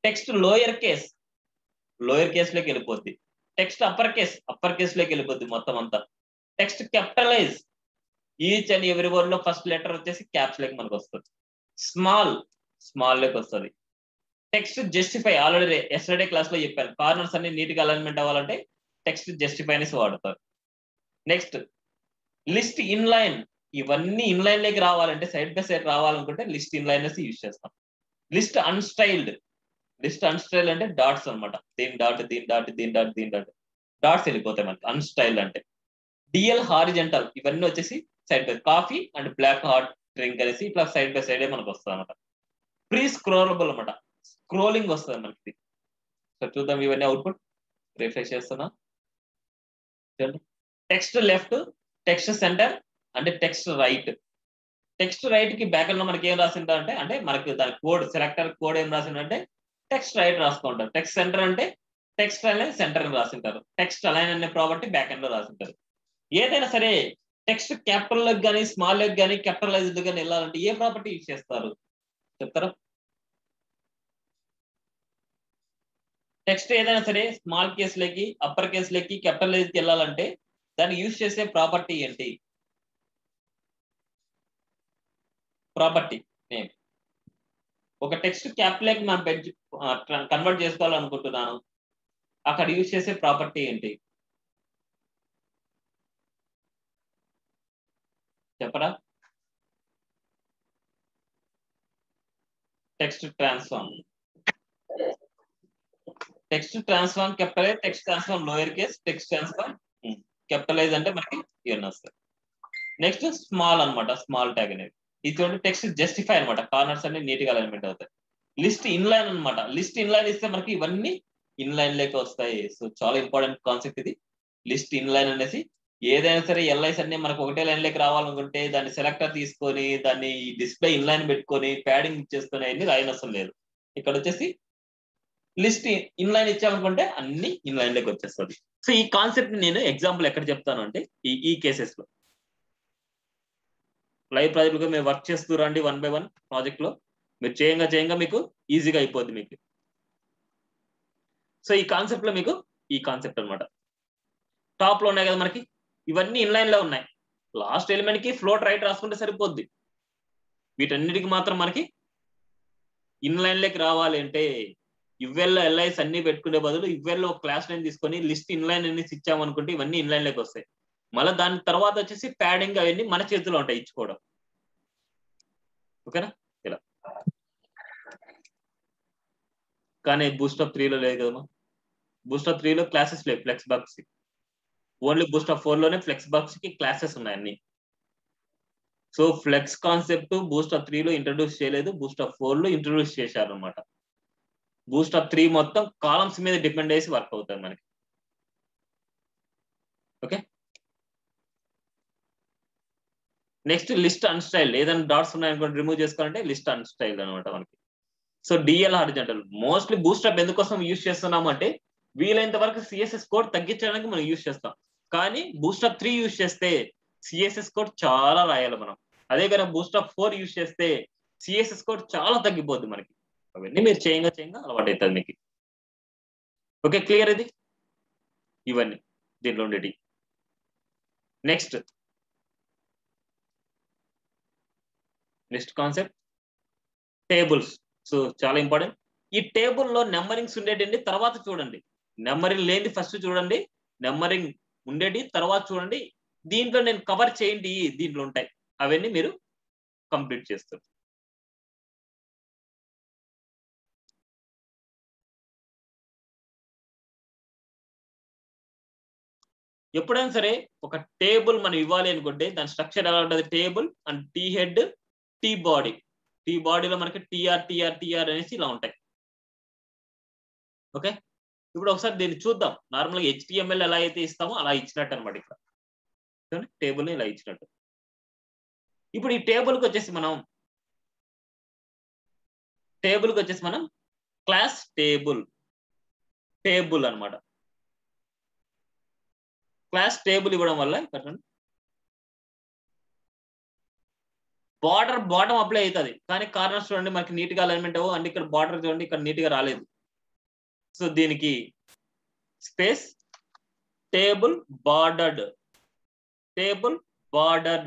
టెక్స్ట్ లోయర్ కేస్ లోకి వెళ్ళిపోద్ది, టెక్స్ట్ అప్పర్ కేస్ లోకి వెళ్ళిపోద్ది మొత్తం అంతా. Text capitalise each and every word లో ఫస్ట్ లెటర్ వచ్చేసి క్యాప్స్ లోకి మనకు వస్తుంది, స్మాల్ లోకి వస్తుంది. Text justify already yesterday class లో చెప్పాను, కార్నర్స్ అన్ని నీట్ గా అలైన్మెంట్ అవ్వాలంటే టెక్స్ట్ జస్టిఫై అనేసి వాడతారు. నెక్స్ట్ లిస్ట్ ఇన్ లైన్, ఇవన్నీ ఇన్ లైన్ లోకి రావాలంటే సైడ్ బై సైడ్ రావాలనుకుంటే లిస్ట్ ఇన్ లైన్ అనేసి యూజ్ చేస్తాం. లిస్ట్ అన్స్టైల్డ్ అంటే డాట్స్ అనమాట. దీని డాట్ డాట్స్ వెళ్ళిపోతాయి మనకి అన్స్టైల్డ్ అంటే. డిఎల్ హారిజెంటల్ ఇవన్నీ వచ్చేసి side by, coffee and black hot drink అనేసి ఇట్లా సైడ్ బై సైడ్ మనకు వస్తుంది అనమాట. ప్రీ స్క్రోలబుల్ అనమాట, స్క్రోలింగ్ వస్తుంది మనకి. సో చూద్దాం ఇవన్నీ అవుట్పుట్. రిఫ్రెష్ చేస్తున్నా. టెక్స్ట్ లెఫ్ట్, టెక్స్ట్ సెంటర్ అంటే టెక్స్ట్ రైట్. టెక్స్ట్ రైట్ కి బ్యాక్ లో మనకి ఏం రాసిందంటే అంటే మనకి దాని కోడ్ సెలెక్టర్ కోడ్ ఏం రాసిందంటే టెక్స్ట్ రైట్ రాసుకుంటారు. టెక్స్ట్ సెంటర్ అంటే టెక్స్ట్ అలైన్ సెంటర్ అని రాసింటారు. టెక్స్ట్ అలైన్ అనే ప్రాపర్టీ బ్యాక్ ఎండ్ లో రాసింటారు. ఏదైనా సరే టెక్స్ట్ క్యాపిటల్ లెగ్ కానీ స్మాల్ లెగ్ కానీ క్యాపిటలైజ్డ్ కానీ వెళ్ళాలంటే ఏ ప్రాపర్టీ యూజ్ చేస్తారు చెప్తారా? టెక్స్ట్ ఏదైనా సరే స్మాల్ కేసులకి అప్పర్ కేసులకి క్యాపిటలైజ్ కి వెళ్ళాలంటే దాన్ని యూజ్ చేసే ప్రాపర్టీ ఏంటి? Property name. ఒక టెక్స్ట్ క్యాపిటల్ మనం కన్వర్ట్ చేసుకోవాలనుకుంటున్నాను, అక్కడ యూజ్ చేసే ప్రాపర్టీ ఏంటి చెప్పరా? Text transform capitalise, text transform lower case, text transform capitalise అంటే మనకి ఇవన్నీ వస్తాయి. నెక్స్ట్ స్మాల్ అన్నమాట, స్మాల్ ట్యాగ్ అనేది. ఇది చూడండి టెక్స్ట్ జస్టిఫై అన్నమాట, కార్నర్స్ అన్ని నీట్ గా అలైన్మెంట్ అవుతాయి. లిస్ట్ ఇన్లైన్ అన్నమాట, లిస్ట్ ఇన్లైన్ ఇస్తే మనకి ఇవన్నీ ఇన్లైన్ లేక వస్తాయి. సో చాలా ఇంపార్టెంట్ కాన్సెప్ట్ ఇది, లిస్ట్ ఇన్లైన్ అనేసి. ఏదైనా సరే ఎల్ఐస్ అన్ని మనకు ఒకటే లైన్ లేక రావాలనుకుంటే దాన్ని సెలెక్టర్ తీసుకొని దాన్ని డిస్ప్లే ఇన్లైన్ పెట్టుకొని ప్యాడింగ్ ఇచ్చేసుకొని అన్ని రాయనవసరం లేదు. ఇక్కడ వచ్చేసి లిస్ట్ ఇన్లైన్ ఇచ్చామనుకుంటే అన్ని ఇన్లైన్ లేక వచ్చేస్తుంది. సో ఈ కాన్సెప్ట్ ని నేను ఎగ్జాంపుల్ ఎక్కడ చెప్తాను అంటే ఈ కేసెస్ లో లైవ్ ప్రాజెక్ట్ గా మీరు వర్క్ చేస్తూ రండి 1 by 1 ప్రాజెక్ట్ లో. మీరు చేయంగా మీకు ఈజీగా అయిపోద్ది మీకు. సో ఈ కాన్సెప్ట్ లో మీకు ఈ కాన్సెప్ట్ అనమాట. టాప్ లో ఉన్నాయి కదా మనకి, ఇవన్నీ ఇన్లైన్ లో ఉన్నాయి. లాస్ట్ ఎలిమెంట్ కి ఫ్లోట్ రైట్ రాసుకుంటే సరిపోద్ది. వీటన్నిటికి మాత్రం మనకి ఇన్లైన్ లేకి రావాలి అంటే ఇవ్వెల్లో ఎల్ఐస్ అన్ని పెట్టుకునే బదులు ఇవ్వెల్లో ఒక క్లాస్ లైన్ తీసుకొని లిస్ట్ ఇన్లైన్ అనేసి ఇచ్చామనుకుంటే ఇవన్నీ ఇన్లైన్ లేకి వస్తాయి. మళ్ళీ దాని తర్వాత వచ్చేసి ప్యాడింగ్ అవన్నీ మన చేతిలో ఉంటాయి ఇచ్చుకోవడం. ఓకేనా? ఇలా. కానీ బూస్టప్ 3 లో లేదు కదమ్మా. బూస్టప్ 3 లో క్లాసెస్ లేవు ఫ్లెక్స్ బాక్స్ కి. ఓన్లీ బూస్టప్ 4 లోనే ఫ్లెక్స్ బాక్స్ కి క్లాసెస్ ఉన్నాయి అన్ని. సో ఫ్లెక్స్ కాన్సెప్ట్ బూస్టప్ 3 లో ఇంట్రడ్యూస్ చేయలేదు, బూస్టప్ 4 లో ఇంట్రడ్యూస్ చేశారు అనమాట. బూస్టప్ 3 మొత్తం కాలమ్స్ మీద డిపెండ్ చేసి వర్క్ అవుతుంది మనకి. Okay, next list unstyle. ఏదైనా డాట్స్ ఉన్నాయనుకోండి రిమూవ్ చేసుకోవాలంటే లిస్ట్ అన్స్టైల్ అనమాట మనకి. So DL horizontal mostly bootstrap ఎందుకోసం యూజ్ చేస్తున్నాము అంటే వీలైనంత వరకు సిఎస్ఎస్ కోడ్ తగ్గించడానికి మనం యూజ్ చేస్తాం. కానీ బూస్టప్ 3 యూజ్ చేస్తే సిఎస్ఎస్ కోడ్ చాలా రాయాలి మనం. అదే కానీ బూస్టప్ 4 యూజ్ చేస్తే సిఎస్ఎస్ కోడ్ చాలా తగ్గిపోద్ది మనకి. అవన్నీ మీరు చేయంగా అలవాటు అవుతుంది మీకు. ఓకే, క్లియర్ ఇది? ఇవన్నీ దీంట్లో ఉండేటి. Next concept tables. సో చాలా ఇంపార్టెంట్. ఈ టేబుల్లో నెంబరింగ్స్ ఉండేటండి తర్వాత చూడండి. నెంబరింగ్ లేని ఫస్ట్ చూడండి, నెంబరింగ్ ఉండేటి తర్వాత చూడండి. దీంట్లో నేను కవర్ చేయండి దీంట్లో ఉంటాయి, అవన్నీ మీరు కంప్లీట్ చేస్తారు. ఎప్పుడైనా సరే ఒక టేబుల్ మనం ఇవ్వాలి అనుకుంటే దాని స్ట్రక్చర్ ఎలా ఉంటుంది? Table and T head, T body. T బాడీలో మనకి టీఆర్ అనేసి ఇలా ఉంటాయి. ఓకే, ఇప్పుడు ఒకసారి దీన్ని చూద్దాం. నార్మల్గా HTML ఎలా అయితే ఇస్తామో అలా ఇచ్చినట్టు అనమాట. ఇక్కడ టేబుల్ ఇలా ఇచ్చినట్టు. ఇప్పుడు ఈ టేబుల్కి వచ్చేసి మనం క్లాస్ టేబుల్ అనమాట. క్లాస్ టేబుల్ ఇవ్వడం వల్ల ఇక్కడ బార్డర్ బాటమ్ అప్లై అవుతుంది, కానీ కార్నర్స్ చూడండి మనకి నీట్ గా అలైన్మెంట్ అవ్వు. అండ్ ఇక్కడ బార్డర్ చూడండి ఇక్కడ నీట్ గా రాలేదు. సో దీనికి స్పేస్ టేబుల్ బార్డర్డ్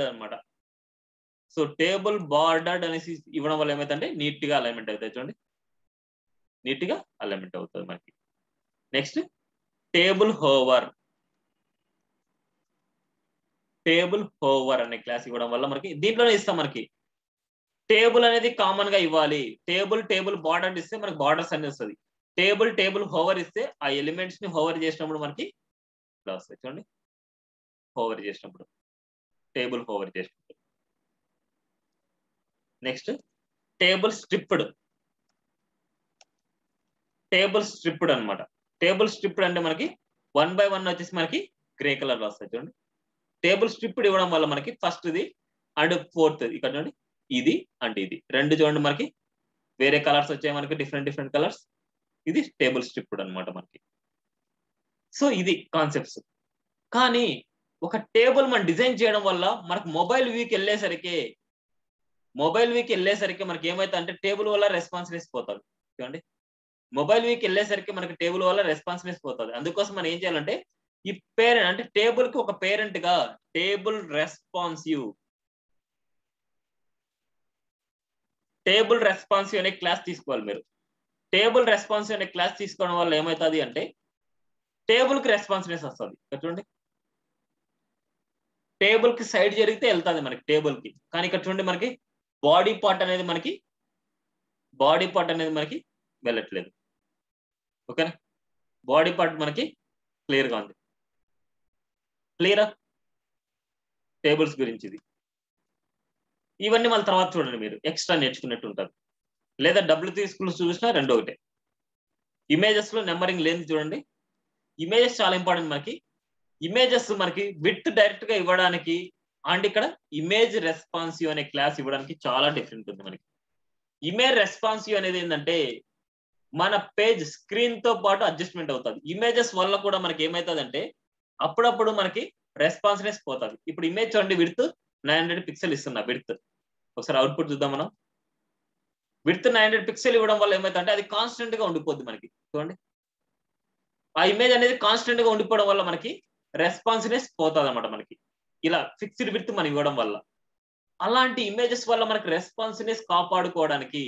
అనమాట. సో టేబుల్ బార్డర్డ్ అనేసి ఇవ్వడం వల్ల ఏమైతే నీట్ గా అలైన్మెంట్ అవుతాయి. చూడండి నీట్ గా అలైన్మెంట్ అవుతుంది మనకి. నెక్స్ట్ టేబుల్ హోవర్ అనే క్లాస్ ఇవ్వడం వల్ల మనకి దీంట్లోనే ఇస్తాం. మనకి టేబుల్ అనేది కామన్ గా ఇవ్వాలి. టేబుల్ బార్డర్ ఇస్తే మనకి బార్డర్స్ అన్ని వస్తుంది. టేబుల్ హోవర్ ఇస్తే ఆ ఎలిమెంట్స్ ని హోవర్ చేసినప్పుడు మనకి ఇలా వస్తాయి. చూడండి హోవర్ చేసినప్పుడు, టేబుల్ హోవర్ చేసినప్పుడు. నెక్స్ట్ టేబుల్ స్ట్రిప్డ్ అనమాట. టేబుల్ స్ట్రిప్డ్ అంటే మనకి 1 by 1 వచ్చేసి మనకి గ్రే కలర్ లో వస్తాయి. చూడండి టేబుల్ స్ట్రిప్డ్ ఇవ్వడం వల్ల మనకి ఫస్ట్ ఇది అండ్ ఫోర్త్ ఇక్కడ చూడండి ఇది అండ్ ఇది రెండు చూడండి మనకి వేరే కలర్స్ వచ్చాయి, మనకి డిఫరెంట్ కలర్స్. ఇది టేబుల్ స్ట్రిప్డ్ అనమాట మనకి. సో ఇది కాన్సెప్ట్స్. కానీ ఒక టేబుల్ మనం డిజైన్ చేయడం వల్ల మనకు మొబైల్ వీక్ వెళ్ళేసరికి మనకి ఏమైతే అంటే టేబుల్ వల్ల రెస్పాన్సినెస్ పోతుంది. చూడండి మొబైల్ వీక్ వెళ్ళేసరికి మనకి టేబుల్ వల్ల రెస్పాన్సినెస్ పోతుంది. అందుకోసం మనం ఏం చేయాలంటే ఈ పేరెంట్ అంటే టేబుల్ కి ఒక పేరెంట్ గా టేబుల్ రెస్పాన్సివ్ అనే క్లాస్ తీసుకోవాలి మీరు. టేబుల్ రెస్పాన్సివ్ అనే క్లాస్ తీసుకోవడం వల్ల ఏమవుతుంది అంటే టేబుల్ కి రెస్పాన్సినెస్ వస్తుంది. చూడండి టేబుల్ కి సైడ్ జరిగితే వెళ్తుంది మనకి టేబుల్ కి, కానీ ఇక్కడ చూడండి మనకి బాడీ పార్ట్ అనేది మనకి వెళ్ళట్లేదు. ఓకేనా? బాడీ పార్ట్ మనకి క్లియర్ గా ఉంది. క్లియరా? టేబుల్స్ గురించి ఇది. ఇవన్నీ మళ్ళీ తర్వాత చూడండి మీరు ఎక్స్ట్రా నేర్చుకున్నట్టు ఉంటారు. లేదా డబ్బులు తీసుకుని చూసినా రెండు ఒకటే. ఇమేజెస్ లో నెంబరింగ్ లేని చూడండి. ఇమేజెస్ చాలా ఇంపార్టెంట్ మనకి. ఇమేజెస్ మనకి విత్ డైరెక్ట్ గా ఇవ్వడానికి అండ్ ఇక్కడ ఇమేజ్ రెస్పాన్సివ్ అనే క్లాస్ ఇవ్వడానికి చాలా డిఫరెంట్ ఉంది మనకి. ఇమేజ్ రెస్పాన్సివ్ అనేది ఏంటంటే మన పేజ్ స్క్రీన్ తో పాటు అడ్జస్ట్మెంట్ అవుతుంది. ఇమేజెస్ వల్ల కూడా మనకి ఏమవుతుందంటే అప్పుడప్పుడు మనకి రెస్పాన్సినెస్ పోతుంది. ఇప్పుడు ఇమేజ్ చూడండి, విడ్త్ 900 పిక్సెల్ ఇస్తున్నా విడ్త్. ఒకసారి అవుట్పుట్ చూద్దాం మనం. విడ్త్ 900 పిక్సెల్ ఇవ్వడం వల్ల ఏమైతుందంటే అది కాన్స్టెంట్ గా ఉండిపోద్ది మనకి. చూడండి, ఆ ఇమేజ్ అనేది కాన్స్టెంట్ గా ఉండిపోవడం వల్ల మనకి రెస్పాన్సినెస్ పోతుంది అనమాట. మనకి ఇలా ఫిక్స్డ్ విడ్త్ మనం ఇవ్వడం వల్ల. అలాంటి ఇమేజెస్ వల్ల మనకి రెస్పాన్సినెస్ కాపాడుకోవడానికి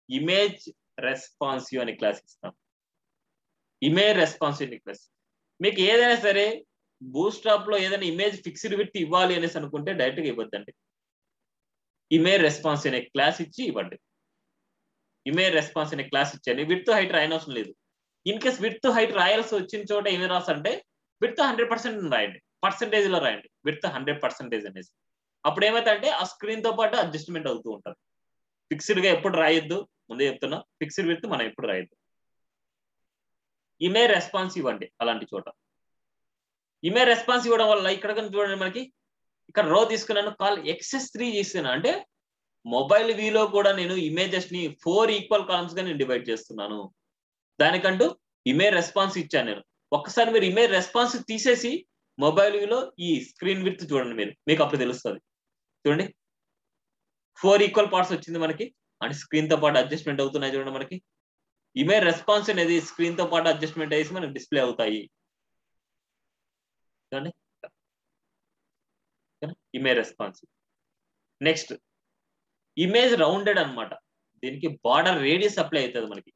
ఇమేజ్ రెస్పాన్సివ్ అనే క్లాస్ ఇస్తాం. ఇమేజ్ రెస్పాన్సివ్ అనే క్లాస్ మీకు ఏదైనా సరే బూస్ట్రాప్ లో ఏదైనా ఇమేజ్ ఫిక్స్డ్ విడ్త్ ఇవ్వాలి అనేసి అనుకుంటే డైరెక్ట్ గా ఇవ్వద్దండి. ఇమేజ్ రెస్పాన్స్ అనే క్లాస్ ఇచ్చి ఇవ్వండి. ఇమేజ్ రెస్పాన్స్ అనే క్లాస్ ఇచ్చాను. విడ్త్ హైట్ రాయనవసరం లేదు. ఇన్ కేస్ విడ్త్ హైట్ రాయాల్సి వచ్చిన చోట ఏమి రాసంటే విడ్త్ 100% రాయండి, పర్సెంటేజ్ లో రాయండి విడ్త్ 100% అనేసి. అప్పుడు ఏమైతే ఆ స్క్రీన్ తో పాటు అడ్జస్ట్మెంట్ అవుతూ ఉంటుంది. ఫిక్స్డ్ గా ఎప్పుడు రాయొద్దు, ముందే చెప్తున్నా. ఫిక్స్డ్ విడ్త్ మనం ఎప్పుడు రాయొద్దు. ఇమేజ్ రెస్పాన్స్ ఇవ్వండి అలాంటి చోట. ఇమేజ్ రెస్పాన్స్ ఇవ్వడం వల్ల ఇక్కడ చూడండి మనకి ఇక్కడ రో తీసుకున్నాను, కాల్ XS3 చేస్తున్నా అంటే మొబైల్ వ్యూలో కూడా నేను ఇమేజెస్ ని 4 ఈక్వల్ కాలమ్స్ గా నేను డివైడ్ చేస్తున్నాను. దానికంటూ ఇమేజ్ రెస్పాన్స్ ఇచ్చాను నేను. ఒక్కసారి మీరు ఇమేజ్ రెస్పాన్స్ తీసేసి మొబైల్ వ్యూలో ఈ స్క్రీన్ విడ్త్ చూడండి మీరు, మీకు అప్పుడు తెలుస్తుంది. చూడండి 4 ఈక్వల్ పార్ట్స్ వచ్చింది మనకి. అంటే స్క్రీన్ తో పాటు అడ్జస్ట్మెంట్ అవుతున్నాయి చూడండి మనకి. ఇమేజ్ రెస్పాన్స్ అనేది స్క్రీన్ తో పాటు అడ్జస్ట్మెంట్ అయ్యేసి మనకి డిస్ప్లే అవుతాయి చూడండి. Image response. Next image rounded అన్నమాట. దీనికి బార్డర్ రేడియస్ అప్లై అవుతుంది మనకి.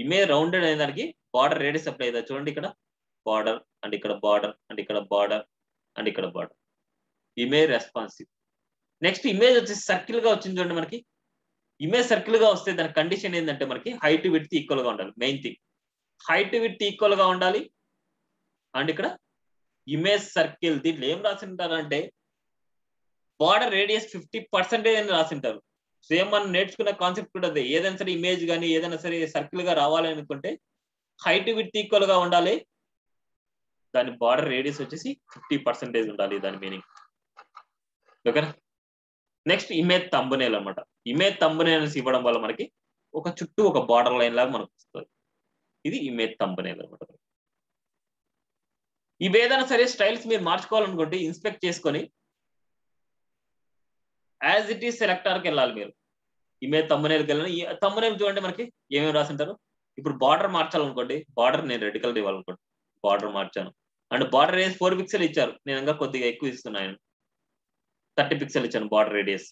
ఇమేజ్ రౌండెడ్ అనే దానికి బార్డర్ రేడియస్ అప్లై అవుతుంది చూడండి. ఇక్కడ బార్డర్ అండ్ ఇక్కడ బార్డర్ అండ్ ఇక్కడ బార్డర్ అండ్ ఇక్కడ border. Image responsive. Next image వచ్చేసి సర్కిల్ గా వచ్చింది చూడండి మనకి. ఇమేజ్ సర్కిల్ గా వస్తే దాని కండిషన్ ఏంటంటే మనకి హైట్ విడ్త్ ఈక్వల్ గా ఉండాలి. Main thing height width equal గా ఉండాలి. అండ్ ఇక్కడ ఇమేజ్ సర్కిల్ దీంట్లో ఏం రాసింటారంటే బార్డర్ రేడియస్ 50% అని రాసింటారు. సేమ్ మనం నేర్చుకున్న కాన్సెప్ట్ కూడా అదే. ఏదైనా సరే ఇమేజ్ కానీ ఏదైనా సరే సర్కిల్ గా రావాలి అనుకుంటే హైట్ విడ్త్ ఈక్వల్ గా ఉండాలి. దాని బార్డర్ రేడియస్ వచ్చేసి 50% ఉండాలి దాని మీనింగ్. ఓకేనా. నెక్స్ట్ ఇమేజ్ థంబ్నెయిల్ అన్నమాట. ఇమేజ్ థంబ్నెయిల్స్ ఇవ్వడం వల్ల మనకి ఒక చుట్టూ ఒక బార్డర్ లైన్ లాగా మనకు వస్తుంది. ఇది ఇమేజ్ థంబ్నెయిల్ అన్నమాట. ఇవి ఏదైనా సరే స్టైల్స్ మీరు మార్చుకోవాలనుకుంటే ఇన్స్పెక్ట్ చేసుకొని యాజ్ ఇట్ ఈస్ సెలెక్టర్కి వెళ్ళాలి మీరు. ఇమేజ్ థంబ్నెయిల్కి వెళ్ళాలి. థంబ్నెయిల్ చూడండి మనకి ఏమేమి రాసింటారు. ఇప్పుడు బార్డర్ మార్చాలనుకోండి, బార్డర్ నేను రెడ్ కలర్ ఇవ్వాలనుకోండి, బార్డర్ మార్చాను. అండ్ బార్డర్ రేడియస్ 4 పిక్సెల్ ఇచ్చారు, నేను ఇంకా కొద్దిగా ఎక్కువ ఇస్తున్నాను, 30 పిక్సెల్ ఇచ్చాను border radius.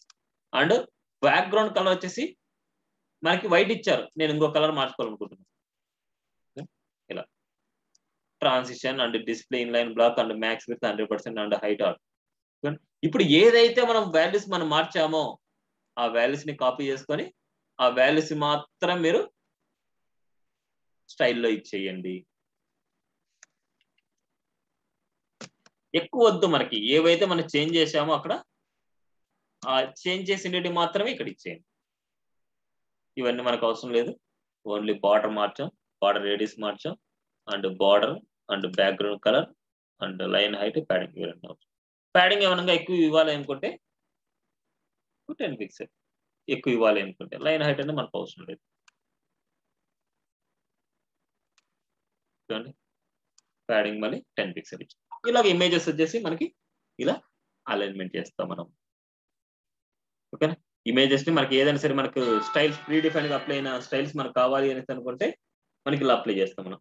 And background colour వచ్చేసి మనకి వైట్ ఇచ్చారు, నేను ఇంకో కలర్ మార్చుకోవాలనుకుంటున్నాను. ఇలా transition and display in line block and max width 100% and height all. ఇప్పుడు ఏదైతే మనం వాల్యూస్ మనం మార్చామో ఆ వాల్యూస్ ని కాపీ చేసుకొని ఆ వాల్యూస్ మాత్రం మీరు స్టైల్లో ఇచ్చేయండి. ఎక్కువ వద్దు మనకి. ఏవైతే మనం చేంజ్ చేసామో అక్కడ ఆ చేంజ్ చేసినవి మాత్రమే ఇక్కడ ఇచ్చేయండి. ఇవన్నీ మనకు అవసరం లేదు. ఓన్లీ బార్డర్ మార్చాం, బార్డర్ రేడియస్ మార్చాం and border and background colour and line height padding ఇవ్వండి. ప్యాడింగ్ ఏమన్నా ఎక్కువ ఇవ్వాలి అనుకుంటే 10 పిక్సెల్ ఎక్కువ ఇవ్వాలి అనుకుంటే. లైన్ హైట్ అనేది మనకు అవసరం లేదు. చూడండి ప్యాడింగ్ మళ్ళీ 10 పిక్సెల్ ఇచ్చాం. ఇలాగ ఇమేజెస్ వచ్చేసి మనకి ఇలా అలైన్మెంట్ చేస్తాం మనం. ఓకేనా. ఇమేజెస్ ని మనకి ఏదైనా సరే మనకు స్టైల్స్ ప్రీ డిఫైన్ గా అప్లై అయిన స్టైల్స్ మనకు కావాలి అనేసి అనుకుంటే మనకి ఇలా అప్లై చేస్తాం మనం.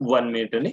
1 minute అండి.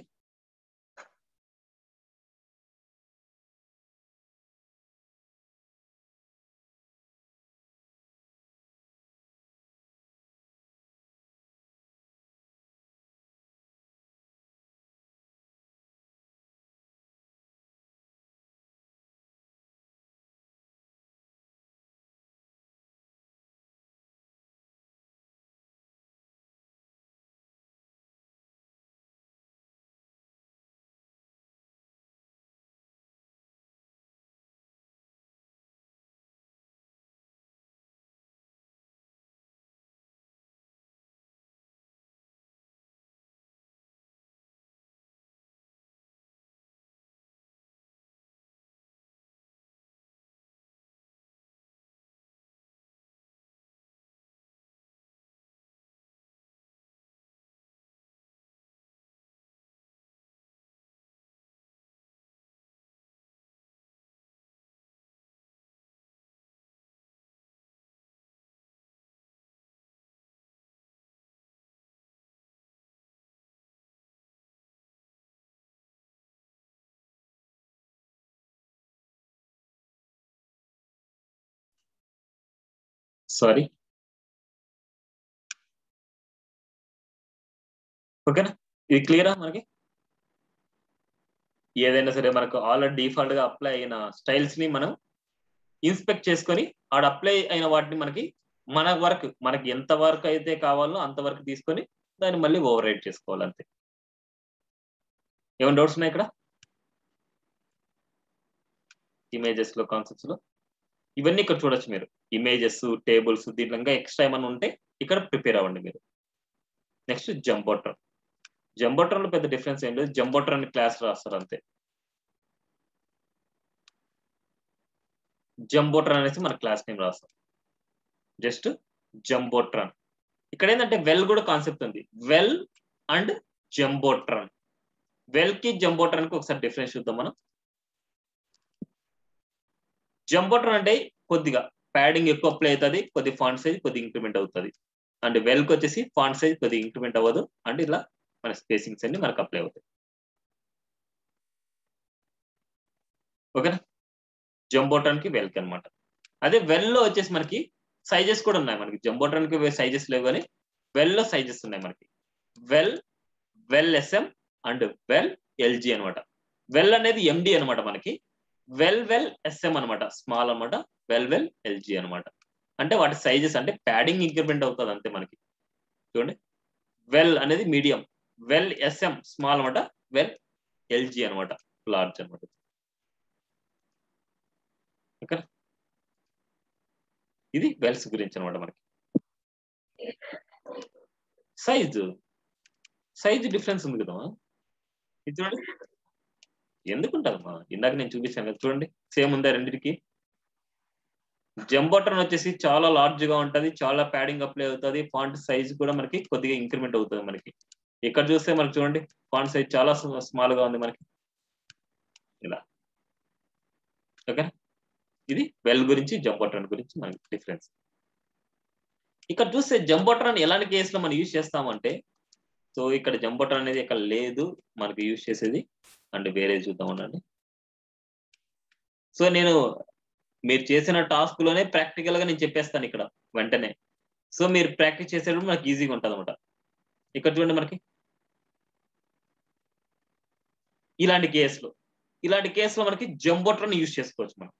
సారీ, ఓకేనా? ఇది క్లియరా మనకి? ఏదైనా సరే మనకు ఆల్రెడీ డిఫాల్ట్ గా అప్లై అయిన స్టైల్స్ ని మనం ఇన్స్పెక్ట్ చేసుకొని ఆడ అప్లై అయిన వాటిని మన వర్క్ మనకి ఎంత వర్క్ అయితే కావాలో అంత వరకు తీసుకొని దాన్ని మళ్ళీ ఓవర్ రైట్ చేసుకోవాలి అంతే. ఏమైనా డౌట్స్ ఉన్నాయి ఇక్కడ? ఇమేజెస్ లో, కాన్సెప్ట్స్ లో ఇవన్నీ ఇక్కడ చూడొచ్చు మీరు. ఇమేజెస్, టేబుల్స్, దీంట్లో ఇంకా ఎక్స్ట్రా ఏమైనా ఉంటే ఇక్కడ ప్రిపేర్ అవ్వండి మీరు. నెక్స్ట్ జంబోట్రాన్. జంబోట్రాన్ లో పెద్ద డిఫరెన్స్ ఏం లేదు, జంబోట్రాన్ క్లాస్ రాస్తారు అంతే. జంబోట్రాన్ అనేసి మన క్లాస్ నేమ్ రాస్తాం, జస్ట్ జంబోట్రాన్. ఇక్కడ ఏంటంటే వెల్ కూడా కాన్సెప్ట్ ఉంది, వెల్ అండ్ జంబోట్రాన్. వెల్ కి జంబోట్రాన్ కి ఒకసారి డిఫరెన్స్ చూద్దాం మనం. జంబోట్రాన్ అంటే కొద్దిగా ప్యాడింగ్ ఎక్కువ అప్లై అవుతుంది, కొద్ది ఫాంట్ సైజ్ కొద్ది ఇంక్రిమెంట్ అవుతుంది. అండ్ వెల్ కి వచ్చేసి ఫాంట్ సైజ్ కొద్ది ఇంక్రిమెంట్ అవ్వదు, అండ్ ఇలా మన స్పేసింగ్స్ అన్ని మనకు అప్లై అవుతాయి. ఓకేనా? జంబోట్రాన్ కి వెల్ కి అనమాట. అదే వెల్ లో వచ్చేసి మనకి సైజెస్ కూడా ఉన్నాయి. మనకి జంబోట్రాన్ కి సైజెస్ లేవు, కానీ వెల్ లో సైజెస్ ఉన్నాయి మనకి. Well, well S M and well LG అనమాట. వెల్ అనేది ఎండి అనమాట మనకి, వెల్ వెల్ ఎస్ఎం అనమాట స్మాల్ అనమాట, వెల్ వెల్ ఎల్జీ అనమాట. అంటే వాటి సైజెస్ అంటే ప్యాడింగ్ ఇంక్రిమెంట్ అవుతుంది అంతే మనకి. చూడండి, వెల్ అనేది మీడియం, వెల్ ఎస్ఎం స్మాల్ అనమాట, వెల్ ఎల్జీ అనమాట లార్జ్ అనమాట. ఓకే, ఇది వెల్స్ గురించి అనమాట. మనకి సైజ్ డిఫరెన్స్ ఉంది కదా, ఇది చూడండి. ఎందుకుంటారమ్మా, ఇందాక నేను చూపించాను కదా, చూడండి సేమ్ ఉందా రెండింటికి. జంబోట్రాన్ వచ్చేసి చాలా లార్జ్ గా ఉంటది, చాలా ప్యాడింగ్ అప్లై అవుతుంది, ఫాంట్ సైజ్ కూడా మనకి కొద్దిగా ఇంక్రిమెంట్ అవుతుంది మనకి. ఇక్కడ చూస్తే మనకి చూడండి ఫాంట్ సైజ్ చాలా స్మాల్ గా ఉంది మనకి ఇలా. ఓకే, ఇది వెల్ గురించి జంబోట్రాన్ గురించి మనకి డిఫరెన్స్. ఇక్కడ చూస్తే జంబోట్రాన్ ఎలాంటి కేసులో మనం యూజ్ చేస్తామంటే, సో ఇక్కడ జంబోట్రాన్ అనేది ఇక్కడ లేదు మనకి యూజ్ చేసేది, అండ్ వేరే చూద్దాం ఉండండి. సో నేను మీరు చేసిన టాస్క్ లోనే ప్రాక్టికల్ గా నేను చెప్పేస్తాను ఇక్కడ వెంటనే. సో మీరు ప్రాక్టీస్ చేసేటప్పుడు మనకి ఈజీగా ఉంటుంది అనమాట. ఇక్కడ చూడండి మనకి ఇలాంటి కేసులో మనకి జంబోట్రాన్ యూజ్ చేసుకోవచ్చు మనం.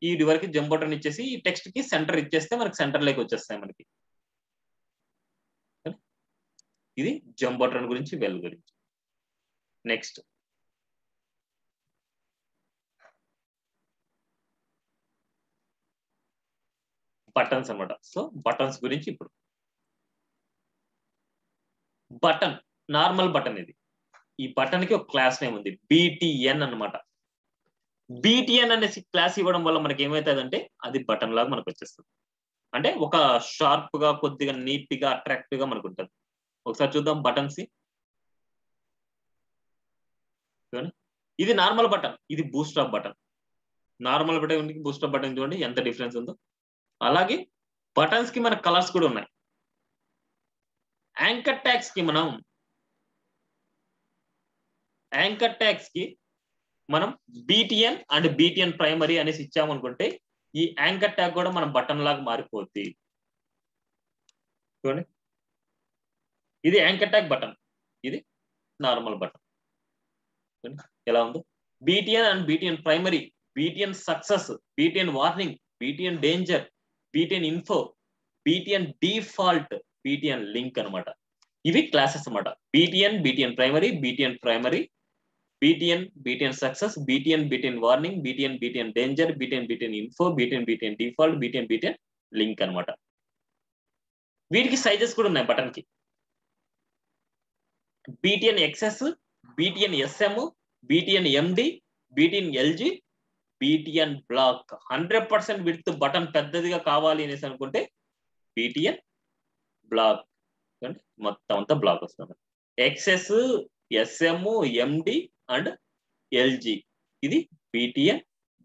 ఈ వరకు జంబోట్రాన్ ఇచ్చేసి ఈ టెక్స్ట్ కి సెంటర్ ఇచ్చేస్తే మనకి సెంటర్ లోకి వచ్చేస్తాయి మనకి. ఇది జంబోట్రాన్ గురించి, వెల్ గురించి. నెక్స్ట్ బటన్స్ అనమాట. సో బటన్స్ గురించి ఇప్పుడు. బటన్, నార్మల్ బటన్ ఇది. ఈ బటన్ కి ఒక క్లాస్ నేమ్ ఉంది, BTN అన్నమాట. BTN అనేసి క్లాస్ ఇవ్వడం వల్ల మనకి ఏమవుతుందంటే అది బటన్ లాగా మనకు వచ్చేస్తుంది. అంటే ఒక షార్ప్ గా, కొద్దిగా నీట్ గా, అట్రాక్టివ్ గా మనకు ఉంటుంది. ఒకసారి చూద్దాం బటన్స్. ఇది నార్మల్ బటన్, ఇది bootstrap button. Normal button, bootstrap button చూడండి ఎంత డిఫరెన్స్ ఉందో. అలాగే బటన్స్ కి మన కలర్స్ కూడా ఉన్నాయి. యాంకర్ ట్యాగ్స్ కి మనం BTN అండ్ BTN ప్రైమరీ అనేసి ఇచ్చామనుకుంటే ఈ యాంకర్ ట్యాగ్ కూడా మనం బటన్ లాగా మారిపోద్ది. చూడండి, ఇది యాంకర్ ట్యాగ్ బటన్, ఇది నార్మల్ బటన్. ఎలా ఉందో. BTN and BTN primary, BTN success, BTN warning, BTN danger, BTN info, BTN default, BTN link అనమాట. ఇవి క్లాసెస్ అనమాట. BTN primary, BTN success, BTN warning, BTN danger, BTN info, BTN default, BTN link అనమాట. వీటికి sizes కూడా ఉన్నాయి button కి. BTN XS, BTN SM, BTN MD, BTN LG, BTN block. 100% width button పెద్దదిగా కావాలి అనేసి అనుకుంటే BTN బ్లాక్, మొత్తం అంతా బ్లాక్ వస్తుంది. XS, SM, MD and LG, ఇది BTN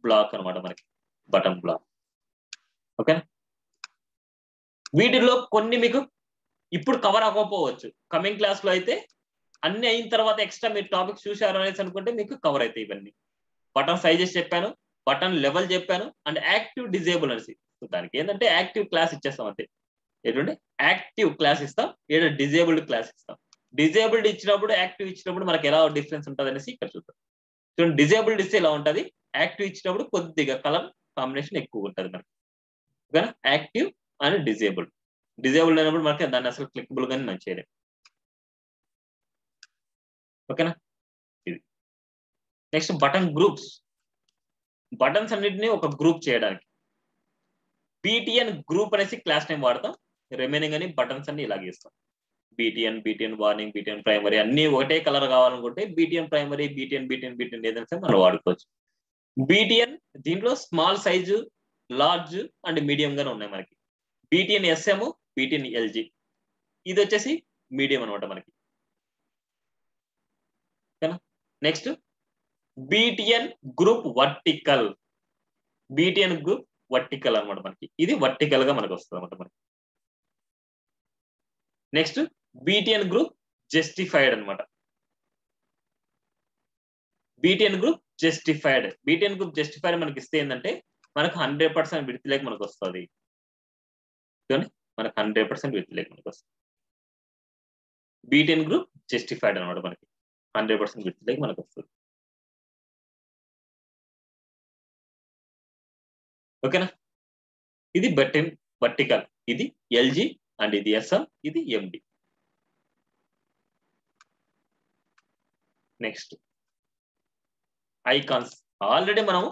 బ్లాక్ అనమాట మనకి, బటన్ బ్లాక్. ఓకే, వీటిలో కొన్ని మీకు ఇప్పుడు కవర్ అవ్వకపోవచ్చు, కమింగ్ క్లాస్ లో అయితే అన్ని అయిన తర్వాత ఎక్స్ట్రా మీరు టాపిక్స్ చూసారు అనేసి అనుకుంటే మీకు కవర్ అవుతాయి ఇవన్నీ. బటన్ సైజెస్ చెప్పాను, బటన్ లెవెల్ చెప్పాను, అండ్ యాక్టివ్ డిజేబుల్ అనేసి. సో దానికి ఏంటంటే యాక్టివ్ క్లాస్ ఇచ్చేస్తాం అంతే. ఏంటంటే యాక్టివ్ క్లాస్ ఇస్తాం, ఏదో డిజేబుల్డ్ క్లాస్ ఇస్తాం. డిజేబుల్డ్ ఇచ్చినప్పుడు యాక్టివ్ ఇచ్చినప్పుడు మనకి ఎలా డిఫరెన్స్ ఉంటుంది అనేసి ఇక్కడ చూద్దాం. చూడండి, డిజేబుల్డ్ ఇస్తే ఇలా ఉంటుంది, యాక్టివ్ ఇచ్చినప్పుడు కొద్దిగా కలర్ కాంబినేషన్ ఎక్కువ ఉంటుంది మనకి. ఓకేనా, యాక్టివ్ అండ్ డిజేబుల్డ్. డిజేబుల్డ్ అయినప్పుడు మనకి దాన్ని అసలు క్లికబుల్ గానే మనం చేయలేం. ఓకేనా, ఇది నెక్స్ట్ బటన్ గ్రూప్స్. బటన్స్ అన్నిటిని ఒక గ్రూప్ చేయడానికి BTN గ్రూప్ అనేసి క్లాస్ నేమ్ వాడతాం. రిమైనింగ్ అని బటన్స్ అన్ని ఇలాగే ఇస్తాం. BTN వార్నింగ్, BTN ప్రైమరీ అన్ని ఒకటే కలర్ కావాలనుకుంటే BTN ప్రైమరీ, BTN ఏదైనా మనం వాడుకోవచ్చు. BTN దీంట్లో small size, large and medium గానే ఉన్నాయి మనకి. BTN SM, BTN LG, ఇది వచ్చేసి మీడియం అనమాట మనకి. Next BTN group vertical. BTN group vertical అనమాట మనకి, ఇది వర్టికల్ గా మనకు వస్తుంది అనమాట మనకి. నెక్స్ట్ BTN గ్రూప్ జస్టిఫైడ్ అనమాట. BTN group justified. BTN group justified మనకి ఇస్తే ఏంటంటే మనకు 100% విడ్త్ లేక మనకు వస్తుంది. మనకు 100% విడ్త్ లేక మనకు వస్తుంది. BTN గ్రూప్ జస్టిఫైడ్ అనమాట మనకి 100% విడ్త్ లేక మనకు వస్తుంది. ఓకేనా, ఇది బటన్ వర్టికల్, ఇది LG అండ్ ఇది SM, ఇది MD. Next icons. ఆల్రెడీ మనం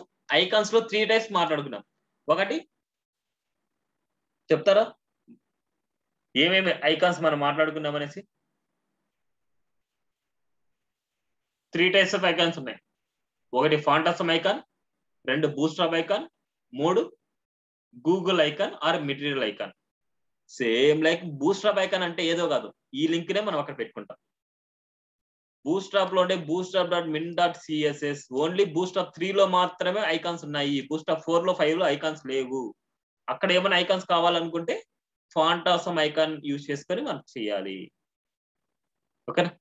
ఐకాన్స్ లో 3 టైప్స్ మాట్లాడుకున్నాం. ఒకటి చెప్తారా ఏమేమి ఐకాన్స్ మనం మాట్లాడుకున్నాం అనేసి? 3 టైప్స్ ఆఫ్ ఐకాన్స్ ఉన్నాయి. ఒకటి phantasm icon, 2 bootstrap icon, 3 Google icon are material icon. Same like bootstrap icon అంటే ఏదో కాదు, ఈ లింక్ నే మనం అక్కడ పెట్టుకుంటాం. బూస్ట్రాప్ లో ఉండే bootstrap.min.css ఓన్లీ బూస్ట్రాప్ 3 లో మాత్రమే ఐకాన్స్ ఉన్నాయి. బూస్ట్రాప్ 4 లో 5 లో ఐకాన్స్ లేవు. అక్కడ ఏమైనా ఐకాన్స్ కావాలనుకుంటే ఫాంటాసమ్ ఐకాన్ యూజ్ చేసుకొని మనం చేయాలి. ఓకేనా,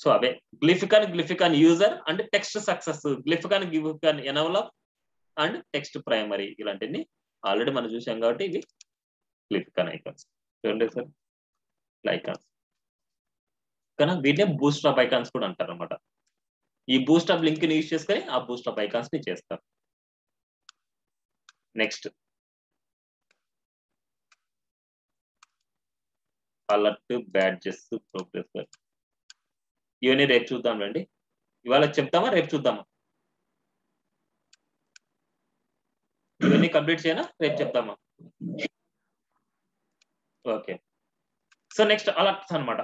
సో అవే glyphicon user and text success, glyphicon envelope and text primary, ఇలాంటివి ఆల్రెడీ మనం చూసాం కాబట్టి ఇవి గ్లిఫికాన్ ఐకాన్స్. చూడండి సార్, ఐకాన్స్ కానీ వీటినే బూస్ట్రాప్ ఐకాన్స్ కూడా అంటారు అనమాట. ఈ బూస్ట్రాప్ లింక్ ని యూజ్ చేసుకొని ఆ బూస్ట్రాప్ ఐకాన్స్ ని చేస్తారు. నెక్స్ట్ అలర్ట్, బ్యాడ్జెస్, ప్రోగ్రెస్, ఇవన్నీ రేపు చూద్దాం రండి. ఇవాళ చెప్తామా రేపు చూద్దామా? ఇవన్నీ కంప్లీట్ చేయనా రేపు చెప్తామా? ఓకే, సో నెక్స్ట్ అలర్ట్స్ అనమాట.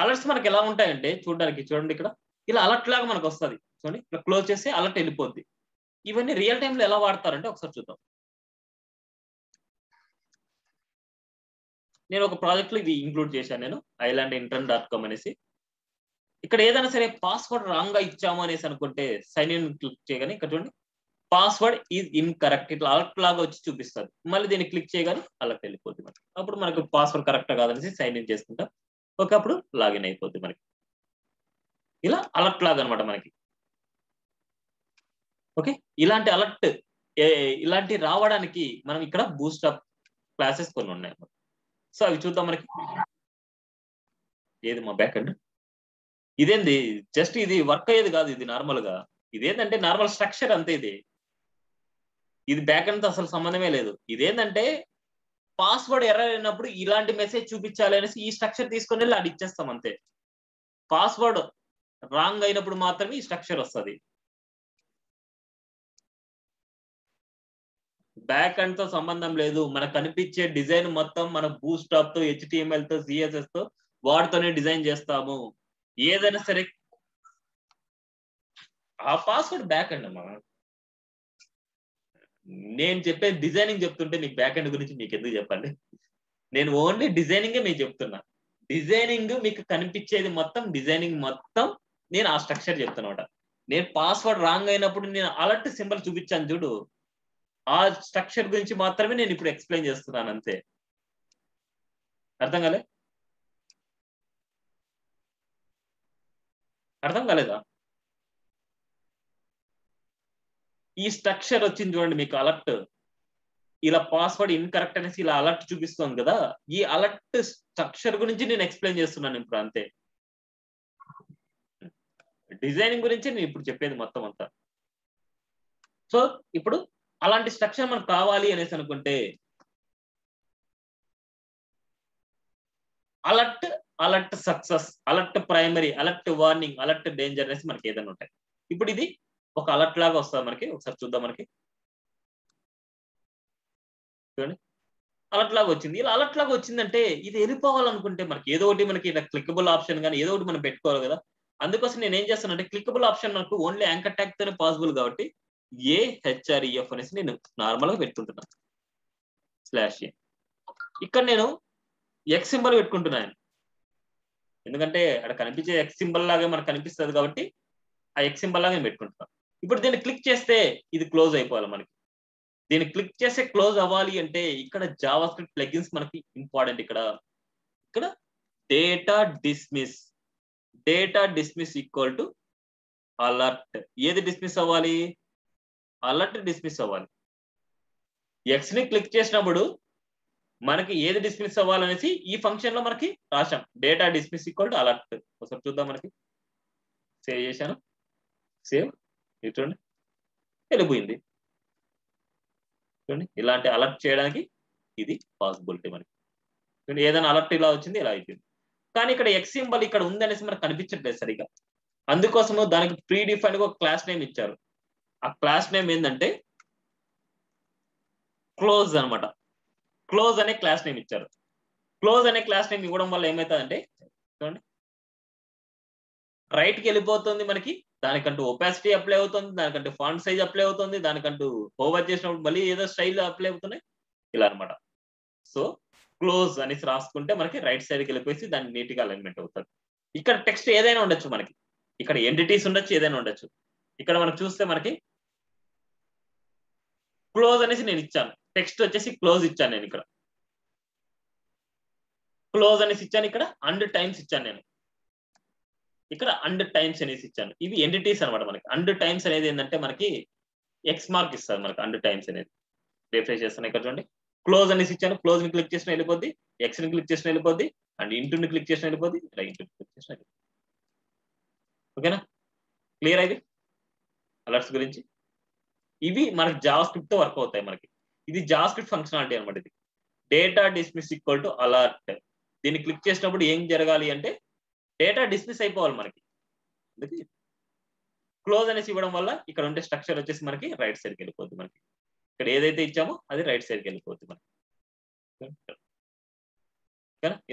అలర్ట్స్ మనకి ఎలా ఉంటాయంటే చూడడానికి, చూడండి ఇక్కడ ఇలా అలర్ట్ లాగా మనకు వస్తుంది. చూడండి ఇలా క్లోజ్ చేస్తే అలర్ట్ వెళ్ళిపోద్ది. ఇవన్నీ రియల్ టైమ్ లో ఎలా వాడతారంటే ఒకసారి చూద్దాం. నేను ఒక ప్రాజెక్ట్ లో ఇవి ఇంక్లూడ్ చేశాను, నేను islandintern.com అనేసి. ఇక్కడ ఏదైనా సరే పాస్వర్డ్ రాంగ్ గా ఇచ్చాము అనేసి అనుకుంటే సైన్ ఇన్ క్లిక్ చేయగానే ఇక్కడ చూడండి పాస్వర్డ్ ఈజ్ ఇన్కరెక్ట్, ఇట్లా అలర్ట్ లాగా వచ్చి చూపిస్తుంది. మళ్ళీ దీన్ని క్లిక్ చేయగానే అలర్ట్ వెళ్ళిపోతుంది మనకి. అప్పుడు మనకు పాస్వర్డ్ కరెక్ట్ కాదనేసి సైన్ ఇన్ చేసుకుంటాం. ఒకప్పుడు లాగిన్ అయిపోతుంది మనకి. ఇలా అలర్ట్ లాగా అనమాట మనకి. ఓకే, ఇలాంటి అలర్ట్ ఇలాంటి రావడానికి మనం ఇక్కడ బూస్ట్అప్ క్లాసెస్ కొన్ని ఉన్నాయి. సో అవి చూద్దాం. మనకి ఏది మా బ్యాక్ ఎండ్, ఇదేంది జస్ట్ ఇది వర్క్ అయ్యేది కాదు, ఇది నార్మల్ గా ఇదేంటంటే నార్మల్ స్ట్రక్చర్ అంతే. ఇది బ్యాక్ ఎండ్ తో అసలు సంబంధమే లేదు. ఇదేంటంటే పాస్వర్డ్ ఎర్రర్ అయినప్పుడు ఇలాంటి మెసేజ్ చూపించాలి అనేసి ఈ స్ట్రక్చర్ తీసుకొని వెళ్ళి అది ఇచ్చేస్తాం అంతే. పాస్వర్డ్ రాంగ్ అయినప్పుడు మాత్రమే ఈ స్ట్రక్చర్ వస్తుంది. బ్యాక్ ఎండ్ తో సంబంధం లేదు. మనకు కనిపించే డిజైన్ మొత్తం మన బూస్ట్రాప్ తో, HTML తో, CSS తో వాటితోనే డిజైన్ చేస్తాము. ఏదైనా సరే ఆ పాస్వర్డ్ బ్యాక్ ఎండ్ అమ్మా. నేను చెప్పే డిజైనింగ్ చెప్తుంటే మీకు బ్యాక్ ఎండ్ గురించి మీకు ఎందుకు చెప్పండి? నేను ఓన్లీ డిజైనింగే మీకు చెప్తున్నా. డిజైనింగ్ మీకు కనిపించేది మొత్తం, డిజైనింగ్ మొత్తం నేను ఆ స్ట్రక్చర్ చెప్తున్నా. నేను పాస్వర్డ్ రాంగ్ అయినప్పుడు నేను అలర్ట్ సింబల్ చూపించాను చూడు, ఆ స్ట్రక్చర్ గురించి మాత్రమే నేను ఇప్పుడు ఎక్స్ప్లెయిన్ చేస్తున్నాను అంతే. అర్థం కాలే? అర్థం కాలేదా? ఈ స్ట్రక్చర్ వచ్చింది చూడండి మీకు అలర్ట్, ఇలా పాస్వర్డ్ ఇన్కరెక్ట్ అనేసి ఇలా అలర్ట్ చూపిస్తుంది కదా, ఈ అలర్ట్ స్ట్రక్చర్ గురించి నేను ఎక్స్ప్లెయిన్ చేస్తున్నాను ఇప్పుడు అంతే. డిజైనింగ్ గురించి నేను ఇప్పుడు చెప్పేది మొత్తం అంతా. సో ఇప్పుడు అలాంటి స్ట్రక్చర్ మనకు కావాలి అనేసి అనుకుంటే alert, alert success, alert primary, alert warning, alert danger అనేసి మనకి ఏదైనా ఉంటాయి. ఇప్పుడు ఇది ఒక అలర్ట్ లాగా వస్తుంది మనకి, ఒకసారి చూద్దాం. మనకి చూడండి అలర్ట్ లాగా వచ్చింది. ఇలా అలర్ట్ లాగా వచ్చిందంటే ఇది వెళ్ళిపోవాలనుకుంటే మనకి ఏదో ఒకటి మనకి ఇలా క్లికబుల్ ఆప్షన్ కానీ ఏదో ఒకటి మనం పెట్టుకోవాలి కదా. అందుకోసం నేను ఏం చేస్తానంటే క్లికబుల్ ఆప్షన్ మనకు ఓన్లీ యాంకర్ ట్యాగ్ తోనే పాసిబుల్ కాబట్టి AHREF అనేసి నేను నార్మల్ గా పెట్టుకుంటున్నాను. /A ఇక్కడ నేను ఎక్స్ సింబల్ పెట్టుకుంటున్నాను, ఎందుకంటే అక్కడ కనిపించే ఎక్స్ సింబల్ లాగా మనకు కనిపిస్తుంది కాబట్టి ఆ ఎక్స్ సింబల్ లాగా నేను పెట్టుకుంటున్నాను. ఇప్పుడు దీన్ని క్లిక్ చేస్తే ఇది క్లోజ్ అయిపోవాలి మనకి. దీన్ని క్లిక్ చేస్తే క్లోజ్ అవ్వాలి అంటే ఇక్కడ జావా స్క్రిప్ట్ ప్లగిన్స్ మనకి ఇంపార్టెంట్. ఇక్కడ data dismiss equal to alert. ఏది డిస్మిస్ అవ్వాలి? అలర్ట్ డిస్మిస్ అవ్వాలి. ఎక్స్ ని క్లిక్ చేసినప్పుడు మనకి ఏది డిస్మిస్ అవ్వాలనేసి ఈ ఫంక్షన్ లో మనకి రాశాం. Data dismiss equal to alert. ఒకసారి చూద్దాం. మనకి సేవ్ చేశాను, సేవ్. చూడండి వెళ్ళిపోయింది. చూడండి ఇలాంటి అలర్ట్ చేయడానికి ఇది పాసిబిలిటీ మనకి. చూడండి ఏదైనా అలర్ట్ ఇలా వచ్చింది, ఇలా అయిపోయింది. కానీ ఇక్కడ ఎక్స్ సింబల్ ఇక్కడ ఉంది అనేసి మనకు కనిపించట్లేదు సరిగా. అందుకోసము దానికి ప్రీ డిఫైన్డ్ గా ఒక క్లాస్ నేమ్ ఇచ్చారు. ఆ క్లాస్ నేమ్ ఏంటంటే క్లోజ్ అనమాట. క్లోజ్ అనే క్లాస్ నేమ్ ఇచ్చారు. క్లోజ్ అనే క్లాస్ నేమ్ ఇవ్వడం వల్ల ఏమవుతుందంటే చూడండి రైట్కి వెళ్ళిపోతుంది మనకి. దానికంటూ ఒపాసిటీ అప్లై అవుతుంది, దానికంటూ ఫాంట్ సైజ్ అప్లై అవుతుంది, దానికంటూ ఓవర్ చేసినప్పుడు మళ్ళీ ఏదో స్టైల్ అప్లై అవుతున్నాయి ఇలా అనమాట. సో క్లోజ్ అనేసి రాసుకుంటే మనకి రైట్ సైడ్కి వెళ్ళిపోయి దాన్ని నీట్ గా అలైన్మెంట్ అవుతుంది. ఇక్కడ టెక్స్ట్ ఏదైనా ఉండొచ్చు మనకి, ఇక్కడ ఎంటిటీస్ ఉండొచ్చు, ఏదైనా ఉండొచ్చు. ఇక్కడ మనకు చూస్తే మనకి క్లోజ్ అనేసి నేను ఇచ్చాను, టెక్స్ట్ వచ్చేసి క్లోజ్ ఇచ్చాను నేను. ఇక్కడ క్లోజ్ అనేసి ఇచ్చాను, ఇక్కడ అండ్ టైమ్స్ ఇచ్చాను నేను, ఇక్కడ అండ్ టైమ్స్ అనేసి ఇచ్చాను. ఇవి ఎంటిటీస్ అనమాట మనకి. అండ్ టైమ్స్ అనేది ఏంటంటే మనకి ఎక్స్ మార్క్ ఇస్తారు మనకి. అండ్ టైమ్స్ అనేది రిఫ్రెష్ చేస్తాను. ఇక్కడ చూడండి క్లోజ్ అనేసి ఇచ్చాను. క్లోజ్ ని క్లిక్ చేసిన వెళ్ళిపోద్ది, ఎక్స్ ని క్లిక్ చేసిన వెళ్ళిపోద్ది, అండ్ ఇంటూ ని క్లిక్ చేసిన వెళ్ళిపోద్ది, ఇలా ఇంటూ క్లిక్ చేసిన వెళ్ళిపోద్ది. ఓకేనా? క్లియర్ అయింది అలర్ట్స్ గురించి. ఇవి మనకి జావా స్క్రిప్ట్ తో వర్క్ అవుతాయి మనకి. ఇది జావా స్క్రిప్ట్ ఫంక్షనాలిటీ అనమాట. ఇది data dismiss equal to alert. దీన్ని క్లిక్ చేసినప్పుడు ఏం జరగాలి అంటే డేటా డిస్మిస్ అయిపోవాలి మనకి. క్లోజ్ అనేసి ఇవ్వడం వల్ల ఇక్కడ ఉండే స్ట్రక్చర్ వచ్చేసి మనకి రైట్ సైడ్కి వెళ్ళిపోద్ది. మనకి ఇక్కడ ఏదైతే ఇచ్చామో అది రైట్ సైడ్కి వెళ్ళిపోద్ది మనకి.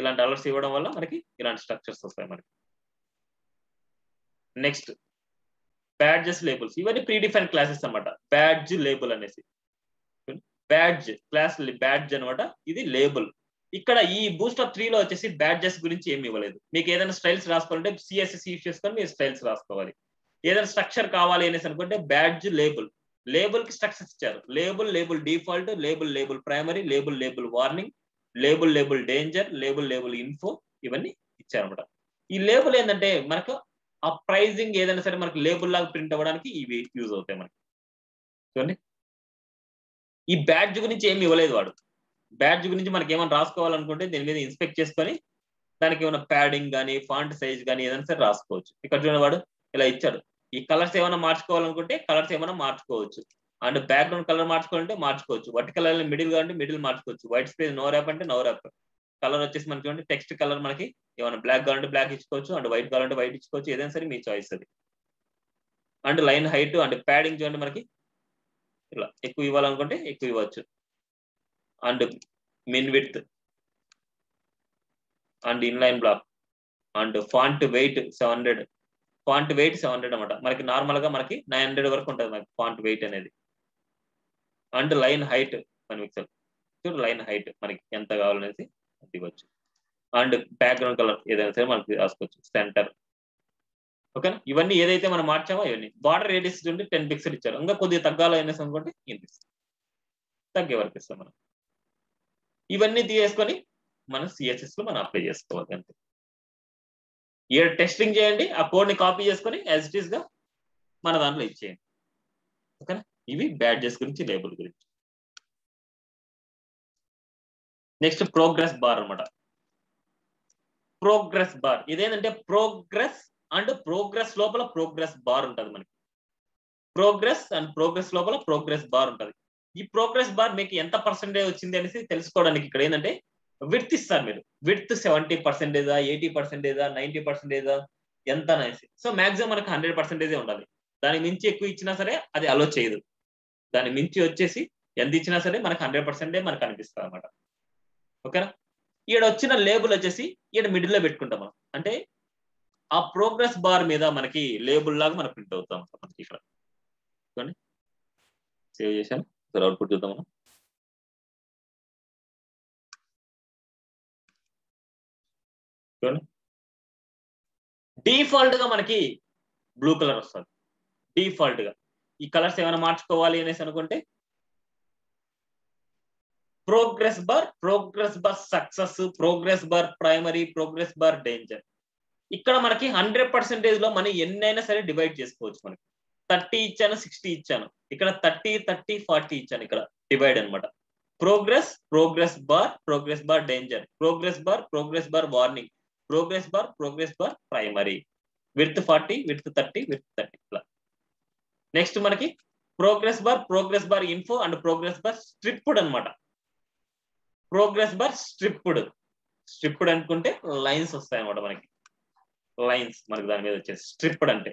ఇలాంటి అలర్ట్స్ ఇవ్వడం వల్ల మనకి ఇలాంటి స్ట్రక్చర్స్ వస్తాయి మనకి. Next badges, labels. ఇవన్నీ ప్రీ డిఫైన్ క్లాసెస్ అనమాట. బ్యాడ్జ్, లేబుల్ అనేసి. బ్యాడ్జ్ క్లాస్, బ్యాడ్జ్ అనమాట, ఇది లేబుల్. ఇక్కడ ఈ బూస్టప్ 3 లో వచ్చేసి బ్యాడ్జెస్ గురించి ఏమి ఇవ్వలేదు. మీకు ఏదైనా స్టైల్స్ రాసుకోవాలంటే CSS యూస్ చేసుకొని మీరు స్టైల్స్ రాసుకోవాలి. ఏదైనా స్ట్రక్చర్ కావాలి అనేసి అనుకుంటే బ్యాడ్జ్, లేబుల్. లేబుల్ కి స్ట్రక్చర్స్ ఇచ్చారు. Label default, label primary, label warning, label danger, label info, ఇవన్నీ ఇచ్చారనమాట. ఈ లేబుల్ ఏంటంటే మనకు ఆ ప్రైజింగ్ ఏదైనా సరే మనకి లేబుల్ లాగా ప్రింట్ అవ్వడానికి ఇవి యూజ్ అవుతాయి మనకి. చూడండి ఈ బ్యాడ్జ్ గురించి ఏమి ఇవ్వలేదు వాడు. బ్యాడ్జ్ గురించి మనకి ఏమైనా రాసుకోవాలనుకుంటే దీని మీద ఇన్స్పెక్ట్ చేసుకొని దానికి ఏమైనా ప్యాడింగ్ కానీ ఫాంట్ సైజ్ కానీ ఏదైనా సరే రాసుకోవచ్చు. ఇక్కడ చూడండి వాడు ఇలా ఇచ్చాడు. ఈ కలర్స్ ఏమైనా మార్చుకోవాలనుకుంటే కలర్స్ ఏమైనా మార్చుకోవచ్చు. అండ్ బ్యాక్గ్రౌండ్ కలర్ మార్చుకోవాలంటే మార్చుకోవచ్చు. వర్టికల్ మిడిల్ కావాలంటే మిడిల్ మార్చుకోవచ్చు. వైట్ స్పేస్ నో ర్యాప్ అంటే నో ర్యాప్. కలర్ వచ్చేసి మనకి చూడండి టెక్స్ట్ కలర్ మనకి ఏమైనా బ్లాక్ కావాలంటే బ్లాక్ ఇచ్చుకోవచ్చు, అండ్ వైట్ కావాలంటే వైట్ ఇచ్చుకోవచ్చు. ఏదైనా సరే మీ చాయిస్ అది. And line height and padding చూడండి మనకి ఇలా ఎక్కువ ఇవ్వాలనుకుంటే ఎక్కువ ఇవ్వచ్చు. And min width and inline block and font weight 700. Font weight 700 అనమాట. మనకి నార్మల్ గా మనకి 900 వరకు ఉంటుంది మనకి ఫాంట్ వెయిట్ అనేది. And line height 1 pixel. చూడు లైన్ హైట్ మనకి ఎంత కావాలనేసి ఇవ్వచ్చు. అండ్ బ్యాక్గ్రౌండ్ కలర్ ఏదైనా సరే మనకి రాసుకోవచ్చు. సెంటర్. ఓకేనా? ఇవన్నీ ఏదైతే మనం మార్చామో ఇవన్నీ. బార్డర్ రేడియస్ నుండి 10 పిక్సెల్ ఇచ్చారు. ఇంకా కొద్దిగా తగ్గాలి అనేసి అనుకుంటే తగ్గే వరకు ఇస్తాం మనం. ఇవన్నీ తీసుకొని మనం CSS లో మనం అప్లై చేసుకోవాలి అంతే. టెస్టింగ్ చేయండి, ఆ కోడ్ ని కాపీ చేసుకొని యాజ్ ఇట్ ఈస్ గా మన దాంట్లో ఇచ్చేయండి. ఓకేనా? ఇవి బ్యాడ్జెస్ గురించి, లేబుల్ గురించి. నెక్స్ట్ ప్రోగ్రెస్ బార్ అన్నమాట. ప్రోగ్రెస్ బార్ ఇదేంటంటే ప్రోగ్రెస్ అండ్ ప్రోగ్రెస్ లోపల ప్రోగ్రెస్ బార్ ఉంటుంది మనకి. ప్రోగ్రెస్ అండ్ ప్రోగ్రెస్ లోపల ప్రోగ్రెస్ బార్ ఉంటుంది. ఈ ప్రోగ్రెస్ బార్ మీకు ఎంత పర్సెంటేజ్ వచ్చింది అనేసి తెలుసుకోవడానికి ఇక్కడ ఏంటంటే విడ్త్ ఇస్తారు మీరు. విడ్త్ 70%, 80%, 90% ఎంత అనేసి. సో మాక్సిమం మనకు 100% ఉండాలి. దాని మించి ఎక్కువ ఇచ్చినా సరే అది అలో చేయదు. దాని మించి వచ్చేసి ఎంత ఇచ్చినా సరే మనకు 100% మనకు అనిపిస్తుంది అనమాట. ఓకేనా? ఈడ వచ్చిన లేబుల్ వచ్చేసి ఈడ మిడిల్ లో పెట్టుకుంటాం మనం. అంటే ఆ ప్రోగ్రెస్ బార్ మీద మనకి లేబుల్ లాగా మనకు ప్రింట్ అవుతాం మనకి ఇక్కడ. చూడండి, సేవ్ చేశాను. సరే అవుట్పుట్ చూద్దాం మనం. చూడండి, డిఫాల్ట్ గా మనకి బ్లూ కలర్ వస్తుంది. డిఫాల్ట్ గా ఈ కలర్స్ ఏమైనా మార్చుకోవాలి అనేసి అనుకుంటే progress bar success, progress bar primary, progress bar danger. ఇక్కడ మనకి 100% లో మనం ఎన్నైనా సరే డివైడ్ చేసుకోవచ్చు. మనకి 30 ఇచ్చాను, 60 ఇచ్చాను. ఇక్కడ 30, 30, 40 ఇచ్చాను. ఇక్కడ డివైడ్ అనమాట. Progress bar danger, progress bar warning, progress bar primary, width 40, width 30, width 30 ఇట్లా. నెక్స్ట్ మనకి progress bar info and progress bar stripped అనమాట. ప్రోగ్రెస్ బార్ స్ట్రిప్డ్ అనుకుంటే లైన్స్ వస్తాయి అనమాట. మనకి లైన్స్ మనకి దాని మీద వచ్చేసి స్ట్రిప్డ్ అంటే.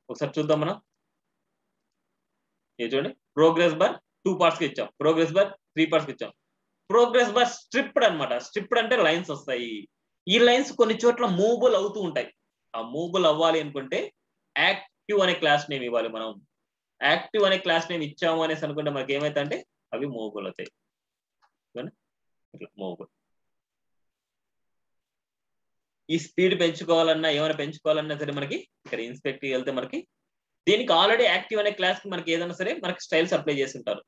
ఒకసారి చూద్దాం మనం. ఇది చూడండి, ప్రోగ్రెస్ బార్ 2 parts కి ఇచ్చాం, ప్రోగ్రెస్ బార్ 3 parts కి ఇచ్చాం. ప్రోగ్రెస్ బార్ స్ట్రిప్డ్ అనమాట. స్ట్రిప్డ్ అంటే లైన్స్ వస్తాయి. ఈ లైన్స్ కొన్ని చోట్ల మూవబుల్ అవుతూ ఉంటాయి. ఆ మూవబుల్ అవ్వాలి అనుకుంటే యాక్టివ్ అనే క్లాస్ నేమ్ ఇవ్వాలి మనం. యాక్టివ్ అనే క్లాస్ నేమ్ ఇచ్చాము అనేసి అనుకుంటే మనకి ఏమైతే అంటే అవి మూవబుల్ అవుతాయి. ఇట్లా మూవబుల్. ఈ స్పీడ్ పెంచుకోవాలన్నా ఏమైనా పెంచుకోవాలన్నా సరే మనకి ఇక్కడ ఇన్స్పెక్ట్ వెళ్తే మనకి దీనికి ఆల్రెడీ యాక్టివ్ అనే క్లాస్ కి మనకి ఏదైనా సరే మనకి స్టైల్స్ అప్లై చేసి ఉంటారు.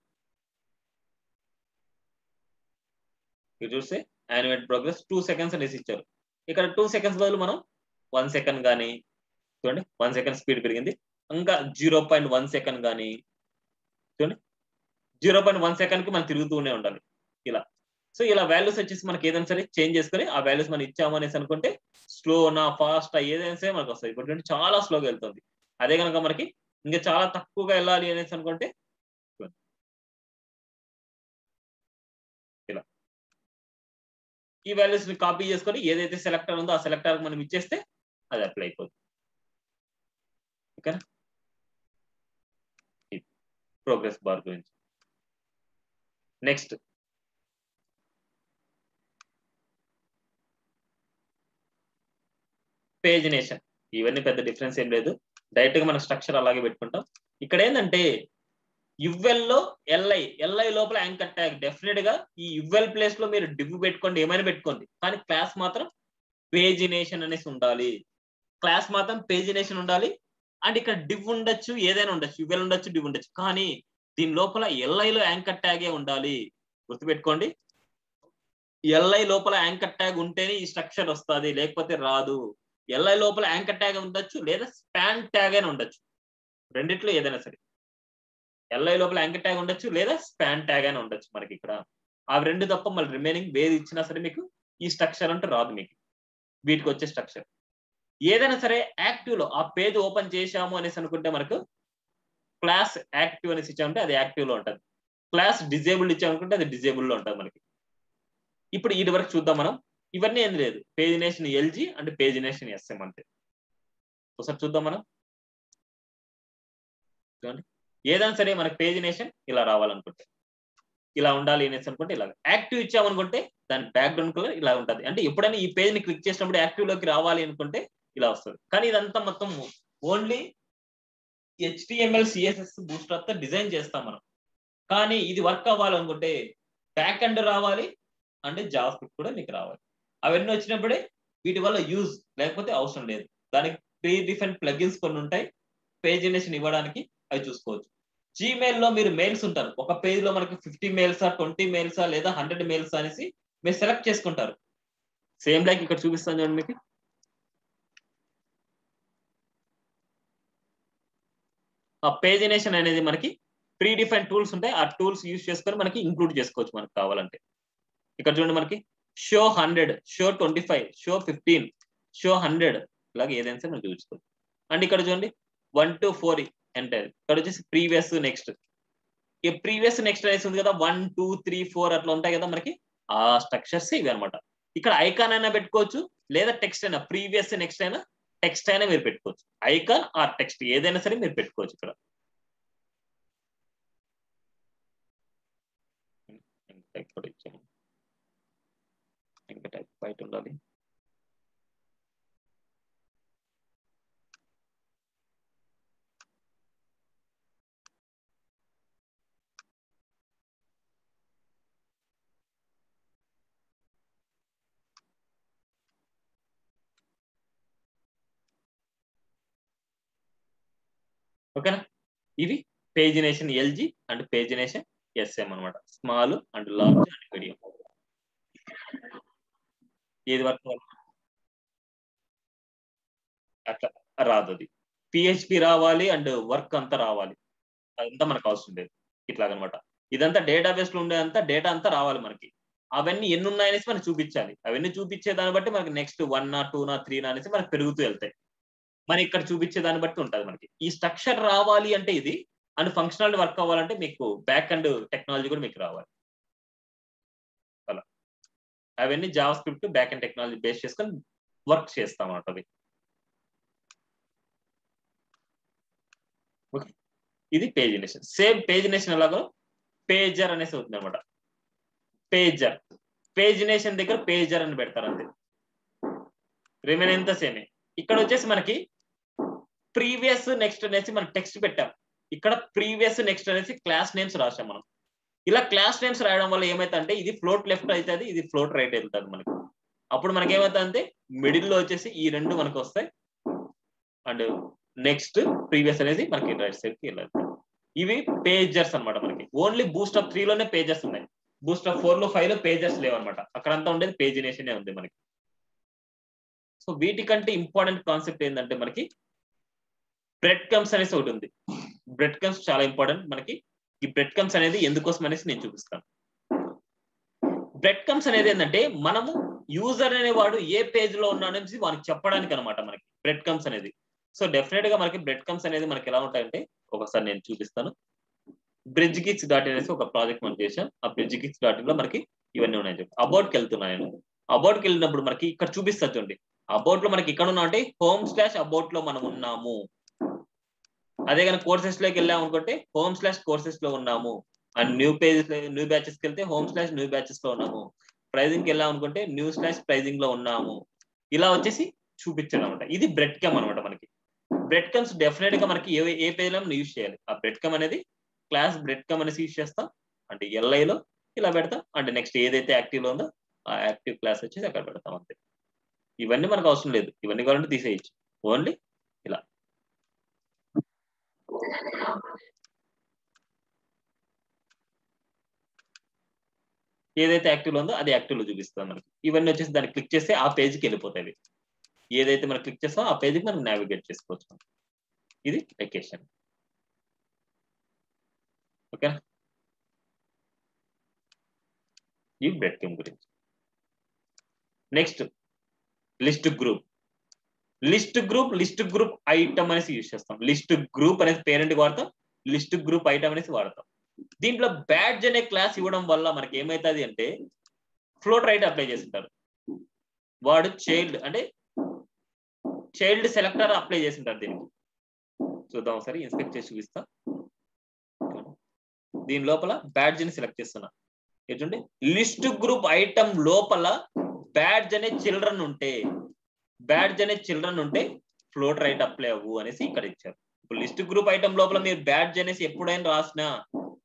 మీరు చూస్తే యానిమేట్ ప్రోగ్రెస్ 2 seconds అనేసి ఇచ్చారు. ఇక్కడ 2 seconds బదులు మనం 1 second కానీ, చూడండి 1 second స్పీడ్ పెరిగింది. ఇంకా 0.1 second కానీ, చూడండి 0.1 second కి మనం తిరుగుతూనే ఉండాలి ఇలా. సో ఇలా వాల్యూస్ వచ్చేసి మనకి ఏదైనా సరే చేంజ్ చేసుకొని ఆ వాల్యూస్ మనం ఇచ్చాము అనేసి అనుకుంటే స్లోనా ఫాస్ట్ ఏదైనా సరే మనకు వస్తాయి. ఇప్పుడు చాలా స్లోగా వెళ్తుంది. అదే కనుక మనకి ఇంకా చాలా తక్కువగా వెళ్ళాలి అనేసి అనుకుంటే ఇలా ఈ వాల్యూస్ ని కాపీ చేసుకొని ఏదైతే సెలెక్టర్ ఉందో ఆ సెలెక్టర్ మనం ఇచ్చేస్తే అది అప్లై అయిపోతుంది. ఓకేనా? ప్రోగ్రెస్ బార్ గురించి. Next pagination. ఇవన్నీ పెద్ద డిఫరెన్స్ ఏం లేదు. డైరెక్ట్ గా మన స్ట్రక్చర్ అలాగే పెట్టుకుంటాం. ఇక్కడ ఏంటంటే యువెల్లో ఎల్ఐ లోపల యాంకర్ ట్యాగ్. డెఫినెట్ గా ఈ యువెల్ ప్లేస్ లో మీరు డివ్ పెట్టుకోండి, ఏమైనా పెట్టుకోండి, కానీ క్లాస్ మాత్రం పేజినేషన్ అనేసి ఉండాలి. క్లాస్ మాత్రం పేజినేషన్ ఉండాలి. అండ్ ఇక్కడ డివ్ ఉండొచ్చు, ఏదైనా ఉండొచ్చు, యువెల్ ఉండొచ్చు, డివ్ ఉండొచ్చు, కానీ దీని లోపల ఎల్ఐలో యాంకర్ ట్యాగే ఉండాలి. గుర్తుపెట్టుకోండి, ఎల్ఐ లోపల యాంకర్ ట్యాగ్ ఉంటేనే ఈ స్ట్రక్చర్ వస్తుంది, లేకపోతే రాదు. ఎల్ఐ లోపల యాంకర్ ట్యాగ్ ఉండొచ్చు లేదా స్పాన్ ట్యాగ్ అయినా ఉండొచ్చు, రెండిట్లో ఏదైనా సరే. ఎల్ఐ లోపల యాంకర్ ట్యాగ్ ఉండొచ్చు లేదా స్పాన్ ట్యాగ్ అయినా ఉండొచ్చు. మనకి ఇక్కడ అవి రెండు తప్ప మళ్ళీ రిమైనింగ్ వేది ఇచ్చినా సరే మీకు ఈ స్ట్రక్చర్ అంటే రాదు. మీకు వీటికి వచ్చే స్ట్రక్చర్ ఏదైనా సరే యాక్టివ్ లో ఆ పేజ్ ఓపెన్ చేశాము అనేసి అనుకుంటే మనకు క్లాస్ యాక్టివ్ అనేసి ఇచ్చామంటే అది యాక్టివ్ లో ఉంటుంది. క్లాస్ డిజేబుల్డ్ ఇచ్చామనుకుంటే అది డిజేబుల్ లో ఉంటుంది మనకి. ఇప్పుడు ఇది వరకు చూద్దాం మనం. ఇవన్నీ ఏం లేదు, pagination LG and pagination SM అంతే. ఒకసారి చూద్దాం మనం. చూడండి, ఏదైనా సరే మనకి పేజినేషన్ ఇలా రావాలనుకుంటే ఇలా ఉండాలి అనేసి అనుకుంటే ఇలా. యాక్టివ్ ఇచ్చామనుకుంటే దాని బ్యాక్గ్రౌండ్ కలర్ ఇలా ఉంటుంది. అంటే ఎప్పుడైనా ఈ పేజ్ ని క్లిక్ చేసినప్పుడు యాక్టివ్ లోకి రావాలి అనుకుంటే ఇలా వస్తుంది. కానీ ఇదంతా మొత్తం ఓన్లీ HTML CSS బూస్ట్రాప్ తో డిజైన్ చేస్తాం మనం. కానీ ఇది వర్క్ అవ్వాలనుకుంటే బ్యాక్ ఎండ్ రావాలి అంటే జావా స్క్రిప్ట్ కూడా మీకు రావాలి. అవన్నీ వచ్చినప్పుడే వీటి వల్ల యూజ్, లేకపోతే అవసరం లేదు. దానికి ప్రీ డిఫైన్ ప్లగిన్స్ కొన్ని ఉంటాయి పేజినేషన్ ఇవ్వడానికి, అవి చూసుకోవచ్చు. జీమెయిల్ లో మీరు మెయిల్స్ ఉంటారు, ఒక పేజ్ లో మనకి 50 మెయిల్సా 20 మెయిల్సా లేదా 100 మెయిల్స్ అనేసి మీరు సెలెక్ట్ చేసుకుంటారు. సేమ్ లైక్ ఇక్కడ చూపిస్తాను చూడండి మీకు. ఆ పేజినేషన్ అనేది మనకి ప్రీ డిఫైన్ టూల్స్ ఉంటాయి. ఆ టూల్స్ యూజ్ చేసుకొని మనకి ఇంక్లూడ్ చేసుకోవచ్చు మనకు కావాలంటే. ఇక్కడ చూడండి మనకి షో 100, షో 25, షో 15, షో 100 ఇలాగ ఏదైనా సరే మనం చూపించుకోవచ్చు. అండ్ ఇక్కడ చూడండి 1 to 4 ఎంటర్. ఇక్కడ వచ్చేసి ప్రీవియస్ నెక్స్ట్. ఈ ప్రీవియస్ నెక్స్ట్ అనేసి ఉంది కదా, 1 2 3 4 అట్లా ఉంటాయి కదా మనకి, ఆ స్ట్రక్చర్స్ ఇవి అనమాట. ఇక్కడ ఐకాన్ అయినా పెట్టుకోవచ్చు, లేదా టెక్స్ట్ అయినా, ప్రీవియస్ నెక్స్ట్ అయినా టెక్స్ట్ అయినా మీరు పెట్టుకోవచ్చు. ఐకాన్ ఆర్ టెక్స్ట్ ఏదైనా సరే మీరు పెట్టుకోవచ్చు. ఇక్కడ ఇంకా టైప్ బయట ఉండాలి. ఓకేనా, ఇవి pagination LG and pagination SM అనమాట. Small and large and medium. ఏది వరకు అట్లా రాదు, అది పిహెచ్పి రావాలి అండ్ వర్క్ అంతా రావాలి, అదంతా మనకు అవసరం లేదు. ఇట్లాగనమాట ఇదంతా డేటాబేస్ లో ఉండేదంతా డేటా అంతా రావాలి మనకి. అవన్నీ ఎన్ని ఉన్నాయనేసి మనం చూపించాలి. అవన్నీ చూపించే దాన్ని బట్టి మనకి నెక్స్ట్ 1 నా 2 నా 3 నా అనేసి మనకు పెరుగుతూ వెళ్తాయి. మరి ఇక్కడ చూపించే దాన్ని బట్టి ఉంటుంది మనకి. ఈ స్ట్రక్చర్ రావాలి అంటే ఇది, అండ్ ఫంక్షనాలిటీ వర్క్ అవ్వాలంటే మీకు బ్యాక్ అండ్ టెక్నాలజీ కూడా మీకు రావాలి. అలా అవన్నీ Java script back and technology base చేసుకొని వర్క్ చేస్తాం అన్నమాట అవి. ఓకే, ఇది పేజినేషన్. సేమ్ పేజినేషన్ ఎలాగో పేజర్ అనేసి అవుతుంది అనమాట. పేజర్, పేజినేషన్ దగ్గర పేజర్ అని పెడతారు అంతే, రిమైన్ ఎంత సేమే. ఇక్కడ వచ్చేసి మనకి ప్రీవియస్ నెక్స్ట్ అనేసి మనం టెక్స్ట్ పెట్టాం. ఇక్కడ ప్రీవియస్ నెక్స్ట్ అనేసి క్లాస్ నేమ్స్ రాసాం మనం. ఇలా క్లాస్ నేమ్స్ రాయడం వల్ల ఏమైతే ఇది ఫ్లోట్ లెఫ్ట్ అవుతుంది, ఇది ఫ్లోట్ రైట్ వెళ్తుంది మనకి. అప్పుడు మనకి ఏమవుతుంది, మిడిల్ లో వచ్చేసి ఈ రెండు మనకు వస్తాయి, అండ్ నెక్స్ట్ ప్రీవియస్ అనేది మనకి రైట్ సైడ్ కి వెళ్ళాలి. ఇవి పేజర్స్ అనమాట. మనకి ఓన్లీ బూస్ట్ ఆఫ్ 3 లోనే పేజెస్ ఉన్నాయి, బూస్ట్ ఆఫ్ 4 లో 5 లో పేజెస్ లేవన్నమాట. అక్కడంతా ఉండేది పేజినేషన్ ఉంది మనకి. సో వీటికంటే ఇంపార్టెంట్ కాన్సెప్ట్ ఏంటంటే మనకి బ్రెడ్ కమ్స్ అనేసి ఒకటి ఉంది. బ్రెడ్ కమ్స్ చాలా ఇంపార్టెంట్ మనకి. ఈ బ్రెడ్ కమ్స్ అనేది ఎందుకోసం అనేసి నేను చూపిస్తాను. బ్రెడ్ కమ్స్ అనేది ఏంటంటే మనము యూజర్ అనేవాడు ఏ పేజ్ లో ఉన్నాడనేసి వానికి చెప్పడానికి అనమాట మనకి బ్రెడ్ కమ్స్ అనేది. సో డెఫినెట్ గా మనకి బ్రెడ్ కమ్స్ అనేది మనకి ఎలా ఉంటాయంటే, ఒకసారి నేను చూపిస్తాను. బ్రిడ్జ్ గిక్స్ డాట్ అనేసి ఒక ప్రాజెక్ట్ మనం చేసాం. ఆ బ్రిడ్జ్ గిక్స్ డాట్ లో మనకి ఇవన్నీ ఉన్నాయి చెప్పి అబౌట్ కి వెళ్తున్నాను. అబౌట్ కి వెళ్ళినప్పుడు మనకి ఇక్కడ చూపిస్తా చూడండి. అబౌట్ లో మనకి ఇక్కడ ఉన్నాం అంటే home/about లో మనం ఉన్నాము. అదే కానీ కోర్సెస్ లోకి వెళ్ళాము అనుకుంటే home/courses లో ఉన్నాము. అండ్ న్యూ బ్యాచెస్కి వెళ్తే home/new batches లో ఉన్నాము. ప్రైజింగ్ కి వెళ్ళాం అనుకుంటే new/pricing లో ఉన్నాము. ఇలా వచ్చేసి చూపించడం అనమాట. ఇది బ్రెడ్ కమ్ అనమాట మనకి. బ్రెడ్ కమ్స్ డెఫినెట్ గా మనకి ఏ పేజ్ లో యూజ్ చేయాలి. ఆ బ్రెడ్ కమ్ అనేది క్లాస్ బ్రెడ్ కమ్ అనేసి యూజ్ చేస్తాం, అంటే ఎల్ఐలో ఇలా పెడతాం. అంటే నెక్స్ట్ ఏదైతే యాక్టివ్ లో ఉందో ఆ యాక్టివ్ క్లాస్ వచ్చేసి అక్కడ పెడతాం అంతే. ఇవన్నీ మనకు అవసరం లేదు, ఇవన్నీ కావాలంటే తీసేయచ్చు. ఓన్లీ ఇలా ఏదైతే యాక్టివ్ లో ఉందో అది యాక్టివ్ లో చూపిస్తాం మనకి. ఇవన్నీ వచ్చేసి దాన్ని క్లిక్ చేస్తే ఆ పేజ్కి వెళ్ళిపోతాయి. ఏదైతే మనం క్లిక్ చేస్తామో ఆ పేజ్కి మనం నావిగేట్ చేసుకోవచ్చు. ఇది వెకేషన్. ఓకే, ఈ బ్రెడ్ కమ్ గురించి. Next list group. List group item అనేసి యూజ్ చేస్తాం. లిస్ట్ గ్రూప్ అనేది పేరెంట్ వాడతాం, లిస్ట్ గ్రూప్ ఐటమ్ అనేసి వాడతాం. దీంట్లో బ్యాడ్జ్ అనే క్లాస్ ఇవ్వడం వల్ల మనకి ఏమైతుంది అంటే ఫ్లోట్ రైట్ అప్లై చేసింటారు. వాడు చైల్డ్ అంటే చైల్డ్ సెలెక్టర్ అప్లై చేసింటారు దీనికి. చూద్దాం ఒకసారి, ఇన్స్పెక్ట్ చేసి చూపిస్తా. దీని లోపల బ్యాడ్జ్ ని సెలెక్ట్ చేస్తున్నా. ఏంటంటే లిస్ట్ గ్రూప్ ఐటమ్ లోపల బ్యాడ్జ్ అనే చిల్డ్రన్ ఉంటే ఫ్లోట్ రైట్ అప్లై అవ్వు అనేసి ఇక్కడ ఇచ్చారు. ఇప్పుడు లిస్ట్ గ్రూప్ ఐటమ్ లోపల మీరు బ్యాడ్జ్ అనేసి ఎప్పుడైనా రాసినా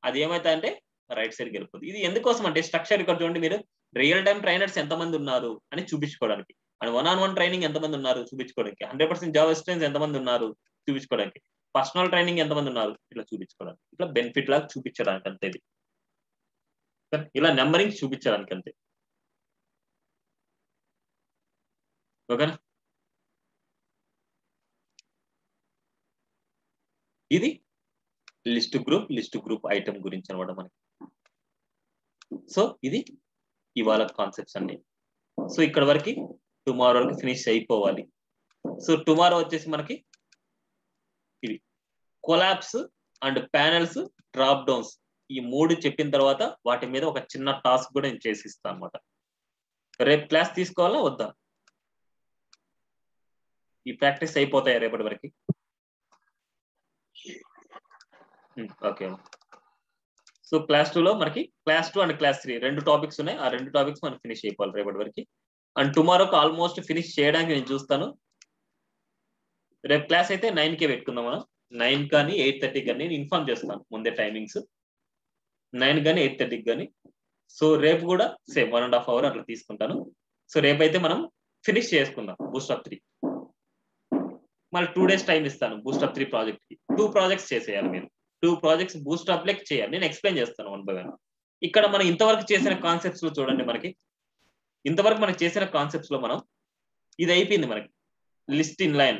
అది ఏమైతే అంటే రైట్ సైడ్కి వెళ్ళిపోతుంది. ఇది ఎందుకోసం అంటే స్ట్రక్చర్ ఇక్కడ చూడండి, మీరు రియల్ టైమ్ ట్రైనర్స్ ఎంతమంది ఉన్నారు అని చూపించుకోవడానికి, అండ్ 1-on-1 ట్రైనింగ్ ఎంతమంది ఉన్నారు చూపించుకోవడానికి, 100% జావా స్టూడెంట్స్ ఎంతమంది ఉన్నారు చూపించుకోవడానికి, పర్సనల్ ట్రైనింగ్ ఎంతమంది ఉన్నారు ఇట్లా చూపించుకోవడానికి, ఇట్లా బెనిఫిట్ లాగా చూపించడానికి అంతే. ఇది ఇలా నెంబరింగ్ చూపించడానికి అంతే. ఓకేనా, ఇది లిస్ట్ గ్రూప్ ఐటమ్ గురించి అనమాట మనకి. సో ఇది ఇవాళ కాన్సెప్ట్స్ అన్ని. సో ఇక్కడ వరకు టుమారో వరకు ఫినిష్ అయిపోవాలి. సో టుమారో వచ్చేసి మనకి ఇవి collapse and panels, drop downs, ఈ 3 చెప్పిన తర్వాత వాటి మీద ఒక చిన్న టాస్క్ కూడా నేను చేసి ఇస్తాను అనమాట. రేపు క్లాస్ తీసుకోవాలా వద్దా? ఈ ప్రాక్టీస్ అయిపోతాయా రేపటి వరకు? ఓకే. సో క్లాస్ 2లో మనకి క్లాస్ 2 అండ్ క్లాస్ 3 2 టాపిక్స్ ఉన్నాయి. ఆ 2 టాపిక్స్ మనం ఫినిష్ అయిపోవాలి రేపటి వరకు. అండ్ టుమారోకి ఆల్మోస్ట్ ఫినిష్ చేయడానికి నేను చూస్తాను. రేపు క్లాస్ అయితే 9కే పెట్టుకుందాం మనం. 9 కానీ 8:30 కానీ నేను ఇన్ఫార్మ్ చేస్తాను ముందే టైమింగ్స్. 9 కానీ 8:30 కానీ. సో రేపు కూడా సేమ్ 1.5 hour అట్లా తీసుకుంటాను. సో రేపైతే మనం ఫినిష్ చేసుకుందాం బూస్టప్ 3. మళ్ళీ 2 days టైం ఇస్తాను బూస్టప్ 3 ప్రాజెక్ట్ కి. 2 ప్రాజెక్ట్స్ చేసేయాలి మీరు. 2 ప్రాజెక్ట్స్ బూస్టప్ లెక్ చేయాలి. నేను ఎక్స్ప్లెయిన్ చేస్తాను 1 by 1. ఇక్కడ మనం ఇంతవరకు చేసిన కాన్సెప్ట్స్ లో చూడండి, మనకి ఇంతవరకు మనం చేసిన కాన్సెప్ట్స్ లో మనం ఇది అయిపోయింది మనకి లిస్ట్ ఇన్ లైన్.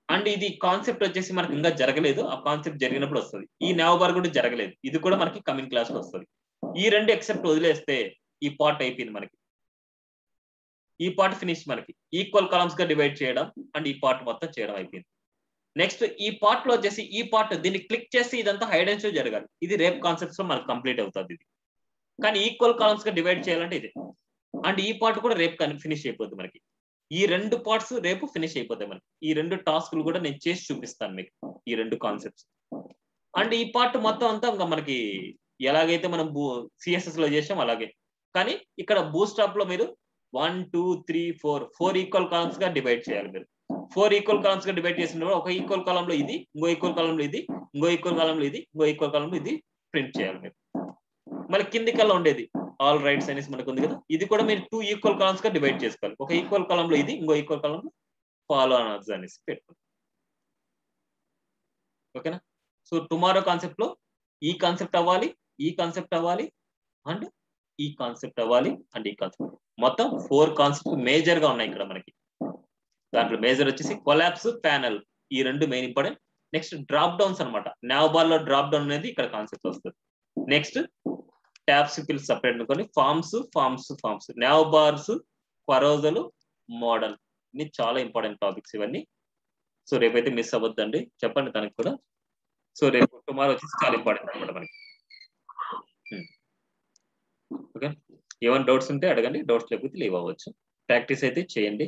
అండ్ ఇది కాన్సెప్ట్ వచ్చేసి మనకి ఇంకా జరగలేదు. ఆ కాన్సెప్ట్ జరిగినప్పుడు వస్తుంది. ఈ నావబార్ కూడా జరగలేదు. ఇది కూడా మనకి కమింగ్ క్లాస్ లో వస్తుంది. ఈ 2 ఎక్సెప్ట్ వదిలేస్తే ఈ పార్ట్ అయిపోయింది మనకి. ఈ పార్ట్ ఫినిష్. మనకి ఈక్వల్ కాలమ్స్ గా డివైడ్ చేయడం అండ్ ఈ పార్ట్ మొత్తం చేయడం అయిపోయింది. నెక్స్ట్ ఈ పార్ట్ లో వచ్చేసి ఈ పార్ట్ దీన్ని క్లిక్ చేసి ఇదంతా హైడ్ అండ్ షో జరగాలి. ఇది రేపు కాన్సెప్ట్స్ లో మనకి కంప్లీట్ అవుతుంది ఇది. కానీ ఈక్వల్ కాలమ్స్ గా డివైడ్ చేయాలంటే ఇది. అండ్ ఈ పార్ట్ కూడా రేపు ఫినిష్ అయిపోద్ది మనకి. ఈ 2 పార్ట్స్ రేపు ఫినిష్ అయిపోతాయి మనకి. ఈ 2 టాస్క్లు కూడా నేను చేసి చూపిస్తాను మీకు, ఈ 2 కాన్సెప్ట్స్. అండ్ ఈ పార్ట్ మొత్తం అంతా ఇంకా మనకి ఎలాగైతే మనం సిఎస్ఎస్ లో చేసాం అలాగే. కానీ ఇక్కడ బూస్టాప్ లో మీరు 1 2 3 4 ఈక్వల్ కాలమ్స్ గా డివైడ్ చేయాలి మీరు. 4 ఈక్వల్ కాలమ్స్ గా డివైడ్ చేసినప్పుడు ఒక ఈక్వల్ కాలం లో ఇది, ఇంకో ఈక్వల్ కాలం లో ఇది, ఇంకో ఈక్వల్ కాలం లో ఇది, ఇంకో ఈక్వల్ కాలం లో ఇది ప్రింట్ చేయాలి మీరు. మళ్ళీ కింది కల్లా ఉండేది ఆల్ రైట్స్ అనేసి మనకు ఉంది కదా, ఇది కూడా మీరు 2 ఈక్వల్ కాలమ్స్ గా డివైడ్ చేసుకోవాలి. ఒక ఈక్వల్ కాలం లో ఇది, ఇంకో ఈక్వల్ కాలం లో ఫాలో అనర్స్ అనేసి పెట్టుకోండి. ఓకేనా? సో టుమారో కాన్సెప్ట్ లో ఈ కాన్సెప్ట్ అవ్వాలి, ఈ కాన్సెప్ట్ అవ్వాలి, అండ్ ఈ కాన్సెప్ట్ అవ్వాలి, అండ్ ఈ కాన్సెప్ట్. మొత్తం 4 కాన్సెప్ట్ మేజర్ గా ఉన్నాయి ఇక్కడ మనకి. దాంట్లో మేజర్ వచ్చేసి కొలాప్స్, ప్యానల్, ఈ 2 main important. Next drop downs అనమాట. నావబార్ లో డ్రాప్ డౌన్ అనేది ఇక్కడ కాన్సెప్ట్ వస్తుంది. నెక్స్ట్ ట్యాబ్స్ పిల్స్ సపరేట్ అనుకోండి. ఫార్మ్స్, నావబార్స్, క్వరోజల్, మోడల్, ఇన్ని చాలా ఇంపార్టెంట్ టాపిక్స్ ఇవన్నీ. సో రేపైతే మిస్ అవ్వద్దండి, చెప్పండి తనకి కూడా. సో రేపు టుమారో వచ్చేసి చాలా ఇంపార్టెంట్ అనమాట మనకి. ఓకే, ఏమైనా డౌట్స్ ఉంటే అడగండి, డౌట్స్ లేకపోతే లీవ్ అవ్వచ్చు. ప్రాక్టీస్ అయితే చేయండి.